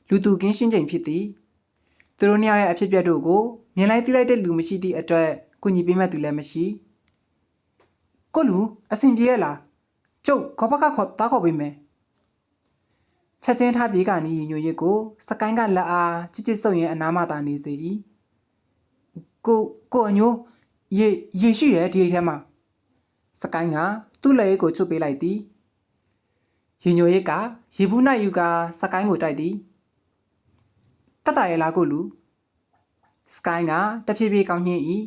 လူသူကင်းရှင်းချိန်ဖြစ်သည်သူတို့နှစ်ယောက်ရဲ့အဖြစ်အပျက်တို့ကိုမြင်လိုက်သိလိုက်တဲ့လူမရှိသည့်အတွက်ကုညီပေးမဲ့သူလည်းမရှိကိုလူအဆင်ပြေရလားကျုပ်ခေါ်ဘက်ကခေါ်တားခေါ်ပေးမယ်ချက်ချင်းထားပြေးကနေရင်ညွေရစ်ကိုစကိုင်းကလက်အားချစ်ချစ်ဆုပ်ရင်အနားမှသာနေစေ၏ကိုအညိုးရေရှိတယ်ဒီအိတ်ထဲမှာစကိုင်းကသူ့လက်ရည်ကိုချုပ်ပေးလိုက်သည်ရင်ညိုရစ်ကရေဘူး၌ယူကစကိုင်းကိုတိုက်သည်တတ်တာရဲ့လားကိုလူစကိုင်းကတဖြည်းဖြည်းကောင်းညှင်း၏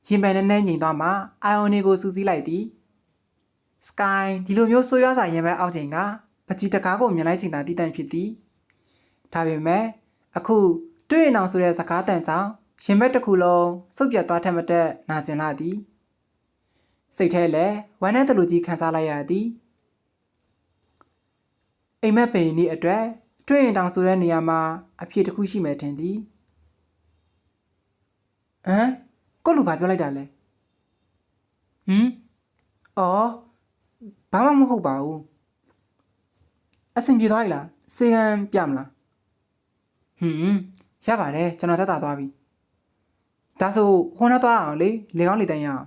ရင်ပန်နဲ့နဲ့ငိန်သွားမှအာယွန်တွေကိုစူးစီးလိုက်သည်စကိုင်းဒီလိုမျိုးဆိုးရွားစာရင်ပန်းအောက်ချိန်ကပကြီးတကားကိုမြင်လိုက်ချိန်သာတိတိုင်ဖြစ်သည်ဒါပေမဲ့အခုတွေ့ရင်အောင်ဆိုတဲ့စကားတန်ကြောင့်ရင်ဘက်တစ်ခုလုံးစုပ်ပြတ်သွားထက်မတက်နာကျင်လာသည်စိတ်ထဲလည်းဝမ်းနဲ့တလူကြီးခံစားလိုက်ရသည်အိမ်မက်ပင်ဤအတွက်တွေ့ရင်တောင်ဆိုတဲ့နေရာမှာအဖြစ်တစ်ခုရှိမယ်ထင်သည်ကိုလူဘာပြောလိုက်တာလဲအော်ဘာမှမဟုတ်ပါဘူးအဆင်ပြေသွားပြီလားစေကံပြမလားရပါတယ်ကျွန်တော်သက်သာသွားပြီဒါဆိုဟိုနောက်သွားအောင်လေကောင်းလေတန်းရအောင်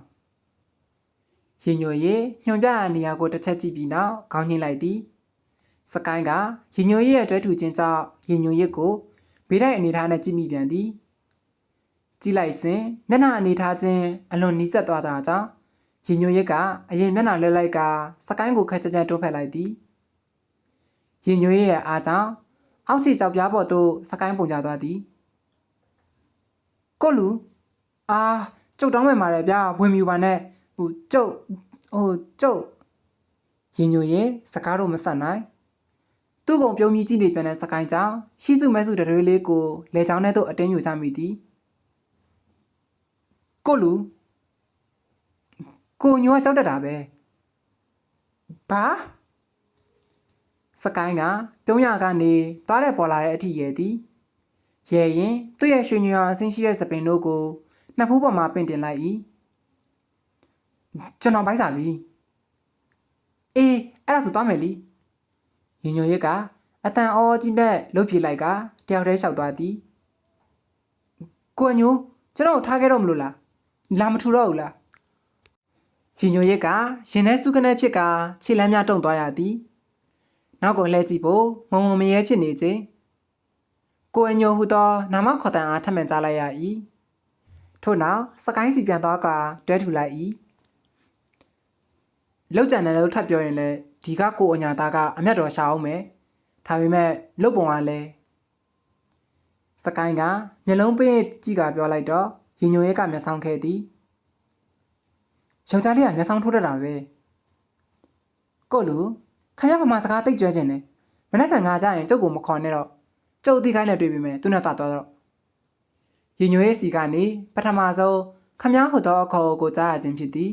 ရင်ညိုရေညွန်ပြရနေရာကိုတစ်ချက်ကြည့်ပြီးနောက်ခေါင်းညှိလိုက်သည်စကိုင်းကရင်ညိုရဲ့အတွဲထူခြင်းကြောင့်ရင်ညိုရစ်ကိုဘေးတိုက်အနေထားနဲ့ကြည့်မိပြန်သည်ကြည့်လိုက်စဉ်မျက်နှာအနေထားချင်းအလွန်နီးစပ်သွားတာကြောင့်ရင်ညိုရစ်ကအရင်မျက်နှာလှည့်လိုက်ကစကိုင်းကိုခက်ကြကြတိုးဖက်လိုက်သည်ရင်ညိုရဲ့အားကြောင့်အောက်ခြေကြောက်ပြားပေါ်သို့စကိုင်းပုံကျသွားသည်ကိုလူကျုပ်တောင်းမယ်မာတယ်ဗျာဝင်မြူပါနဲ့ကျုပ်ရင်ညိုရဲ့စကားတော့မဆက်နိုင်သူ့ကုံပြုံးမြည်ကြည့်နေပြန်တဲ့စကိုင်းကြောင့်ရှိစုမဲစုတရွေးလေးကိုလေချောင်းထဲသို့အတင်းညှိုချမိသည်ကိုလူကိုညိုကကြောက်တတ်တာပဲဘာစကိုင်းကပြုံးရကနေသွားတဲ့ပေါ်လာတဲ့အထိရဲသည်ရဲရင်သူ့ရဲ့ရွှေညွှန်အဆင်းရှိတဲ့စပင်တို့ကိုနှစ်ဖူးပေါ်မှာပင့်တင်လိုက်၏ကျွန်တော်ပိုက်စားပြီအေးအဲ့ဒါဆိုသွားမယ်လीရင်ညိုရစ်ကအတန်အော်ကြီးနဲ့လှုပ်ပြေးလိုက်ကတယောက်တည်းလျှောက်သွားသည်ကိုညိုကျွန်တော်ထားခဲ့တော့မလို့လားလာမထူတော့ဘူးလားရင်ညိုရစ်ကရင်ထဲစုကနေဖြစ်ကခြေလမ်းများတုံသွားရသည်နောက်ကိုလှည့်ကြည့်ဖို့မုံမရဲဖြစ်နေခြင်းကိုအညိုဟူသောနာမခေါ်တန်အားထပ်မံကြားလိုက်ရ၏ထို့နောက်စကိုင်းစီပြန်သွားကတွဲထူလိုက်၏လောက်ကြံတယ်လို့ထပ်ပြောရင်လည်းဒီကကိုအညာသားကအမျက်တော်ရှာအောင်မယ်ဒါပေမဲ့လုတ်ပုံကလည်းစကိုင်းကမျက်လုံးပေးကြည့်ကပြောလိုက်တော့ရင်ညိုရဲကမျက်စောင်းခဲ့သည်ယောက်ျားလေးကမျက်စောင်းထိုးတတ်တာပဲကိုလူခင်ဗျားဗမာစကားသိကြွခြင်းနဲ့မနေ့ကငါကြရင်ကျုပ်ကိုမခေါ်နဲ့တော့ကျုပ်အသိခိုင်းနဲ့တွေ့ပြီးမယ်သူနဲ့တာတော့ရင်ညိုရဲ့စီကနေပထမဆုံးခမားဟိုတော့အခေါ်ကိုကြားရခြင်းဖြစ်သည်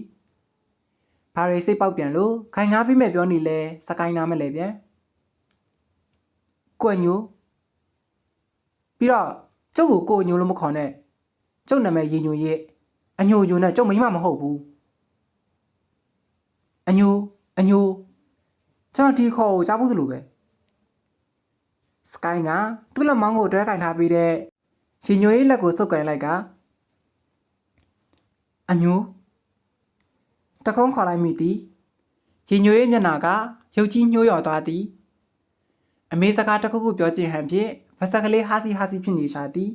ဘာရီစိတ်ပေါက်ပြန်လို့ခိုင်ငါးပြီးမဲ့ပြောနေလဲစကိုင်းနာမလဲပြန်ကိုညိုပြီးတော့ကျုပ်ကိုကိုညိုလို့မခေါ်နဲ့ကျုပ်နာမည်ရင်ညိုရဲ့အညိုညိုနဲ့ကျုပ်မိမမဟုတ်ဘူးအညိုကျွန်တော်ဒီခေါ်ကိုကြားဖို့သလိုပဲစ စကိုင်းကသူ့လက်မောင်းကိုတွဲကင်ထားပြီးတဲ့ရင်ညိုရေးလက်ကိုစုပ်ကိုင်လိုက်ကအညိုတကုံးခေါ်လိုက်မိသည်ရင်ညိုရေးမျက်နှာကရုပ်ကြီးညှိုးလျော်သွားသည်အမေစကားတစ်ခုခုပြောချင်ဟန်ဖြင့်ဗစက်ကလေးဟာစီဖြစ်နေရှာသည်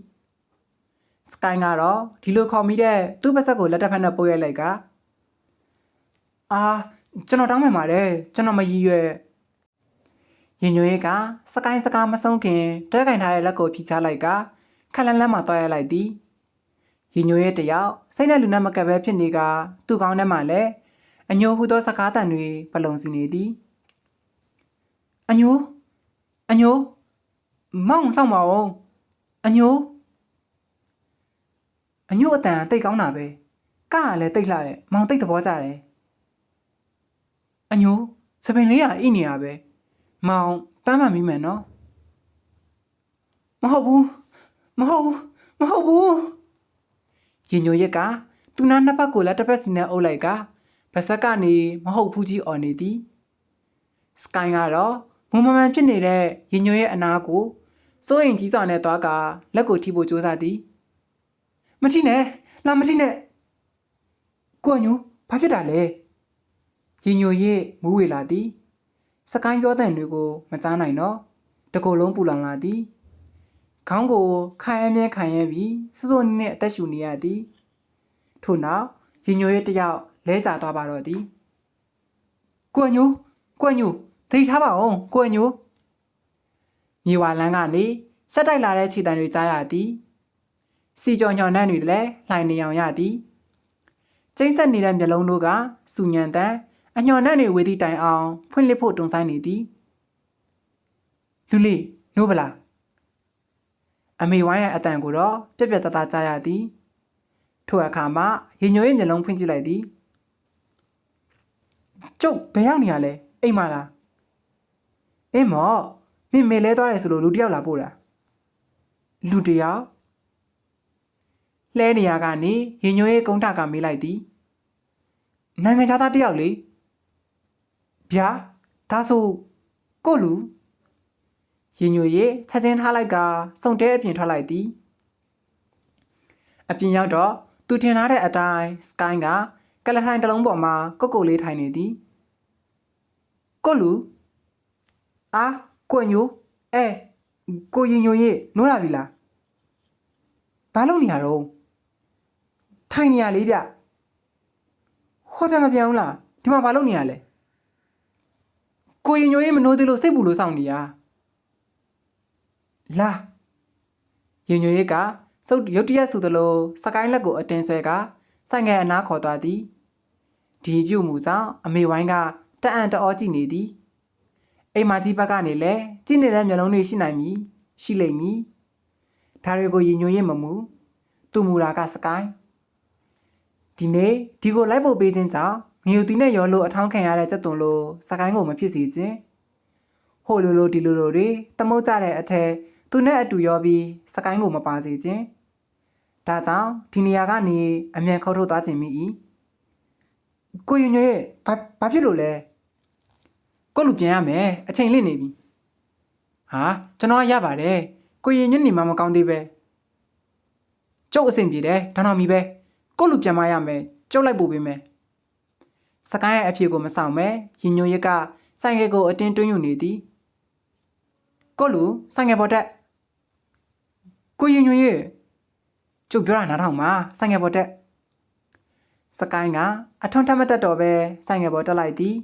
စကိုင်းကတော့ဒီလိုခေါ်မိတဲ့သူ့ဗစက်ကိုလက်တစ်ဖက်နဲ့ပို့ရိုက်လိုက်ကအာကျွန်တော်တောင်းပန်ပါတယ်ကျွန်တော်မရည်ရွယ်ရင်ညွှေးကစကိုင်းစကားမဆုံးခင်တွဲကင်ထားတဲ့လက်ကိုဖြီချလိုက်ကခက်လန်းလန်းမှတွားရလိုက်သည်ရင်ညွှေးတယောက်စိတ်နဲ့လူနဲ့မကပ်ပဲဖြစ်နေကသူ့ကောင်းထဲမှာလည်းအညိုဟူသောစကားတန်တွေပလုံစီနေသည်အညိုမောင်ဆောင်ပါဦးအညိုအတန်တိတ်ကောင်းတာပဲကလည်းတိတ်လှတယ်မောင်တိတ်သဘောကျတယ်အညိုစပင်လေးကအိနေရပဲမောင်ပန်းမှန်မိမယ်နော်မဟုတ်ဘူးရင်ညိုရက်ကသူနာနှစ်ဖက်ကိုလက်တစ်ဖက်စီနဲ့အုပ်လိုက်ကဗစက်ကနေမဟုတ်ဘူးကြီးအော်နေသည်စကိုင်းကတော့မုံမမှန်ဖြစ်နေတဲ့ရင်ညိုရဲ့အနာကိုစိုးရင်ကြီးစွာနဲ့သွားကလက်ကိုထိဖို့ကြိုးစားသည်မထိနဲ့ကိုညိုဘာဖြစ်တာလဲရင်ညိုရဲ့မူးဝေလာသည်စကိုင်းပြောတဲ့တွေကိုမကြားနိုင်တော့တကိုယ်လုံးပူလောင်လာသည်ခေါင်းကိုခိုင်အမြဲခံရပြီးစိုးစိုးနဲ့အသက်ရှူနေရသည်ထို့နောက်ရင်ညိုရဲ့တယောက်လဲကျသွားပါတော့သည်ကိုညိုသိထားပါအောင်ကိုညိုမြေဝါလန်းကနေဆက်တိုက်လာတဲ့ခြေတံတွေကြားရသည်စီကြော်ညော်နှံ့တွေလည်းလှိုင်နေအောင်ရသည်ကျိန်းဆက်နေတဲ့မျက်လုံးတို့ကစူညံတန်အညော်နှံ့တွေဝေသည့်တိုင်အောင်ဖွင့်လှစ်ဖို့တွန်းဆိုင်နေသည်လူလေးနိုးပလားအမေဝိုင်းရဲ့အတန်ကိုတော့ပြက်ပြက်တသားကြားရသည်ထိုအခါမှရင်ညိုရဲ့မျက်လုံးဖွင့်ကြည့်လိုက်သည်ကျုပ်ဘယ်ရောက်နေရလဲအိမ်မလားအေးမော့မင်းမေလဲသွားရဲဆိုလို့လူတယောက်လာပို့တာလူတယောက်လဲနေရကနေရင်ညိုရဲ့ကုန်းထကမေးလိုက်သည်နိုင်ငံခြားသားတယောက်လေဗျာဒါဆိုကိုလူရင်ညိုရဲ့ချက်ချင်းထားလိုက်ကစုံတဲအပြင်ထွက်လိုက်သည်အပြင်ရောက်တော့သူထင်ထားတဲ့အတိုင်းစကိုင်းကကလထိုင်တစ်လုံးပေါ်မှာကုတ်လေးထိုင်နေသည်ကိုလူအာကိုညိုကိုရင်ညိုရဲ့နိုးလာပြီလားဘာလုပ်နေရတော့ထိုင်နေရလေးဗျဟောတယ်မပြောင်းလားဒီမှာဘာလုပ်နေရလဲကိုရင်ညိုရဲ့မနိုးသေးလို့စိတ်ပူလို့စောင့်နေရလာရင်ညိုရဲ့ကစုပ်ရုတ်တရက်ဆိုသလိုစကိုင်းလက်ကိုအတင်းဆွဲကဆိုင်ငယ်အနားခေါ်သွားသည်ဒီပြုတ်မှုကြောင့်အမေဝိုင်းကတအံ့တအောကြည့်နေသည်အိမ်မကြီးဘက်ကနေလည်းကြည့်နေတဲ့မျက်လုံးတွေရှိလိမ့်မည်ဒါတွေကိုရင်ညိုရဲ့မမူသူ့မူတာကစကိုင်းဒီနေ့ဒီကိုလိုက်ဖို့ပေးခြင်းကြောင့်ငယူတီနဲ့ရောလို့အထောင်းခံရတဲ့ကြက်သွန်လို့စကိုင်းကိုမဖြစ်စေခြင်းဟိုလိုဒီလိုတွေသမုတ်ကြတဲ့အထက်သူနဲ့အတူရောပြီးစကိုင်းကိုမပါစေခြင်းဒါကြောင့်ဒီနေရာကနေအမြန်ခေါ်ထုတ်သွားခြင်းမိ၏ကိုရင်ညွရဲ့ဘာဖြစ်လို့လဲကိုလူပြန်ရမယ်အချိန်လင့်နေပြီဟာကျွန်တော်ရပါတယ်ကိုရင်ညွနေမှမကောင်းသေးပဲကျုပ်အဆင်ပြေတယ်ဒါတော့မီပဲကိုလူပြန်မရမယ်ကျုပ်လိုက်ပို့ပေးမယ်စကိုင်းရဲ့အဖြစ်ကိုမဆောင်မဲရင်ညွရက်ကဆိုင်ငယ်ကိုအတင်းတွင်းယူနေသည်ကိုလူဆိုင်ငယ်ပေါ်တက်ကိုရင်ညွရဲ့ကျုပ်ပြောတာနားထောင်ပါဆိုင်ငယ်ပေါ်တက်စကိုင်းကအထွန်းထမတက်တော့ပဲဆိုင်ငယ်ပေါ်တက်လိုက်သည်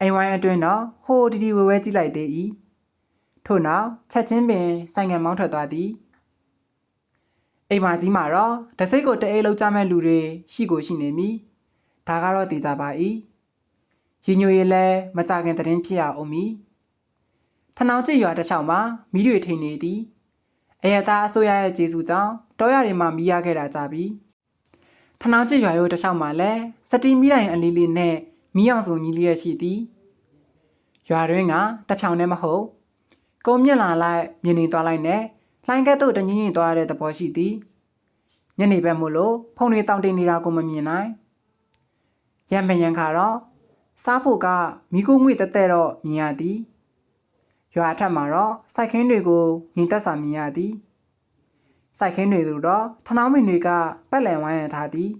အိမ်ဝိုင်းအတွင်းတော့ဟိုတီဝဲကြည့်လိုက်သေး၏ထို့နောက်ချက်ချင်းပင်ဆိုင်ငယ်မောင်းထွက်သွားသည်အိမ်မကြီးမှာတော့တစိတ်ကိုတအိတ်လောက်ကြမဲ့လူတွေရှိနေမည်ဒါကတော့တည်ကြပါ၏ရင်ညိုရည်လဲမကြခင်သတင်းဖြစ်ရအောင်မည်ထနောင်းကျရွာတစ်ချောင်းမှာမိတွေထိန်နေသည်အရသာအစိုးရရဲ့ကျေးဇူးကြောင့်တောရတွေမှာမိရခဲ့တာကြပြီထနောင်းကျရွာရိုးတစ်ချောင်းမှာလဲစတီမီတိုင်အလီလေးနဲ့မီးအောင်စုံကြီးလျက်ရှိသည်ရွာတွင်းကတဖြောင်နဲ့မဟုတ်ကုန်းမြင့်လာလိုက်မြင်နေသွားလိုက်နဲ့လှိုင်းကဲ့သို့တငင်းငင်းသွားရတဲ့သဘောရှိသည်ညနေဘက်မို့လို့ဖုန်တွေတောင်တင်နေတာကိုမမြင်နိုင်ရံပင်ရံခါတော့စားဖို့ကမိကိုငွေတက်တော့မြင်ရသည် ရွာအထက်မှာတော့စိုက်ခင်းတွေကိုညီတက်စာမြင်ရသည်စိုက်ခင်းတွေကိုတော့ထနောင်းမင်တွေကပတ်လည်ဝိုင်းရထားသည်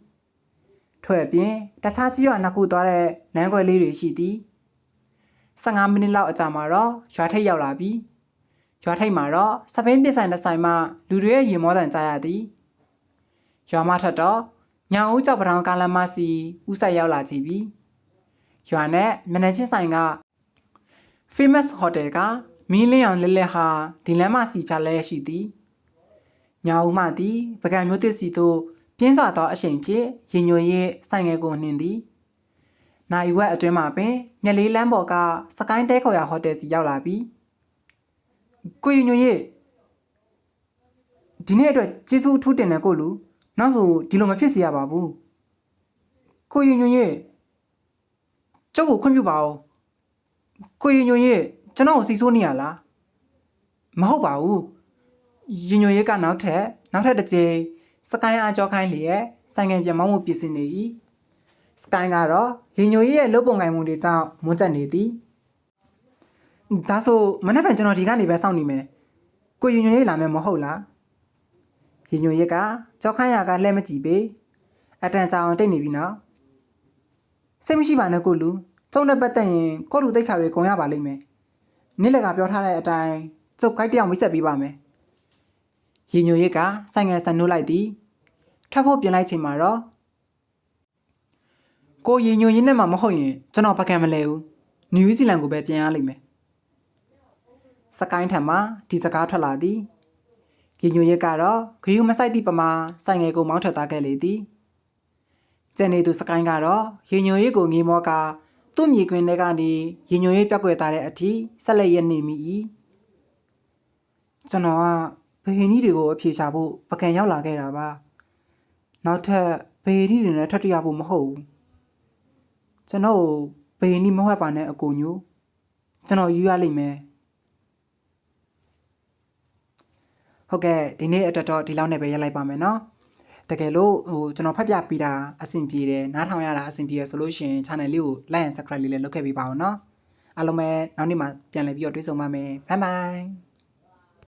ထွဲ့ပြင်တခြားကြီးရွာနှစ်ခုသွားတဲ့လမ်းခွဲလေးတွေရှိသည်15မိနစ်လောက်အကြာမှာတော့ရွာထိပ်ရောက်လာပြီရွာထိပ်မှာတော့စပင်းပစ်ဆိုင်တစ်ဆိုင်မှလူတွေရဲ့ရင်မောတန်ကြားရသည်ရွာမထက်တော့ညောင်ဦးကျောက်ပထောင်ကားလမ်းမစီဥဆိုင်ရောက်လာကြပြီရွာနဲ့မနက်ချင်းဆိုင်က famous hotel ကမီးလင်းအောင်လဲလဲဟာဒီလမ်းမစီဖြာလဲရှိသည်ညောင်ဦးမှသည်ပကံမျိုးသစ်စီတို့ပြင်းစွာသောအရှိန်ဖြင့်ရင်ညွှန်ရေးဆိုင်ငယ်ကိုနှင်သည်နိုင်ဝက်အတွင်းမှာပင်မြက်လေးလမ်းပေါ်ကစကိုင်းတဲခေါ်ရဟိုတယ်စီရောက်လာပြီကိုရင်ညွှန်ရေးဒီနေ့အတွက်ကျေးဇူးအထူးတင်တယ်ကိုလူနောက်ဆိုဒီလိုမဖြစ်စေရပါဘူးကိုရင်ညွှန်ရေးကျုပ်ကိုခွင့်ပြုပါဦးကိုရင်ညွှန်ရေးကျွန်တော်ကိုစိတ်ဆိုးနေရလားမဟုတ်ပါဘူးရင်ညွှန်ရေးကနောက်ထပ်တစ်ကြိမ်စကိုင်းအားကြောခိုင်းလျက်ဆိုင်ငယ်ပြန်မောင်းမှုပြင်ဆင်နေ၏စကိုင်းကတော့ရင်ညွှန်ရေးရဲ့လုပ်ပုံကိုင်မှုတွေကြောင့်မွန်းကျက်နေသည်ဒါဆိုမနေ့ကကျွန်တော်ဒီကနေပဲစောင့်နေမယ်ကိုရင်ညွှန်ရေးလာမယ်မဟုတ်လားရင်ညွှန်ရေးကကြောခိုင်းရကလှဲမကြည့်ပေအတန်ကြာအောင်တိတ်နေပြီနော်စိတ်မရှိပါနဲ့ကိုလူကျုံနဲ့ပတ်သက်ရင်ကိုလူတိတ်ခါတွေကုန်ရပါလိမ့်မယ်နေ့လက်ကပြောထားတဲ့အတိုင်းကျုပ်ခိုက်တယောက်မိတ်ဆက်ပေးပါမယ်ရင်ညွှန်ရေးကဆိုင်ငယ်ဆန်နှုတ်လိုက်သည်ထပ်ဖို့ပြင်လိုက်ချိန်မှာတော့ကိုရင်ညွှန်ရေးနဲ့မှမဟုတ်ရင်ကျွန်တော်ပကံမလဲဘူးနယူးဇီလန်ကိုပဲပြန်ရလိမ့်မယ်စကိုင်းထံမှာဒီစကားထွက်လာသည်ရင်ညွှန်ရေးကတော့ဂယူမဆိုင်သည့်ပမာဆိုင်ငယ်ကိုမောင်းထွက်သွားခဲ့လေသည်ကျန်နေသူစကိုင်းကတော့ရင်ညွှန်ရေးကိုငေးမောကသူ့မြေကွင်းထဲကနေရင်ညွှန်ရေးပြောက်ကွယ်သွားတဲ့အထိဆက်လက်ရနေမိ၏ကျွန်တော်ကဘယ်ဟင်းတွေကိုအဖြေရှာဖို့ပကံရောက်လာခဲ့တာပါနောက်ထပ်ဘယ်ဟင်းတွေနဲ့ထပ်တွေ့ရဖို့မဟုတ်ဘူးကျွန်တော်ဘယ်ဟင်းမဟုတ်ပါနဲ့အကိုညိုကျွန်တော်ယူရလိမ့်မယ်ဟုတ်ကဲ့ဒီနေ့အတွက်တော့ဒီလောက်နဲ့ပဲရပ်လိုက်ပါမယ်နော်တကယ်လို့ကျွန်တော်ဖတ်ပြပေးတာအဆင်ပြေတယ်နားထောင်ရတာအဆင်ပြေရဆိုလို့ရှိရင် channel လေးကို like and subscribe လေးလည်းလုပ်ခဲ့ပေးပါအောင်နော်အားလုံးပဲနောက်နေ့မှပြန်လည်ပြီးတော့တွေ့ဆုံပါမယ် bye bye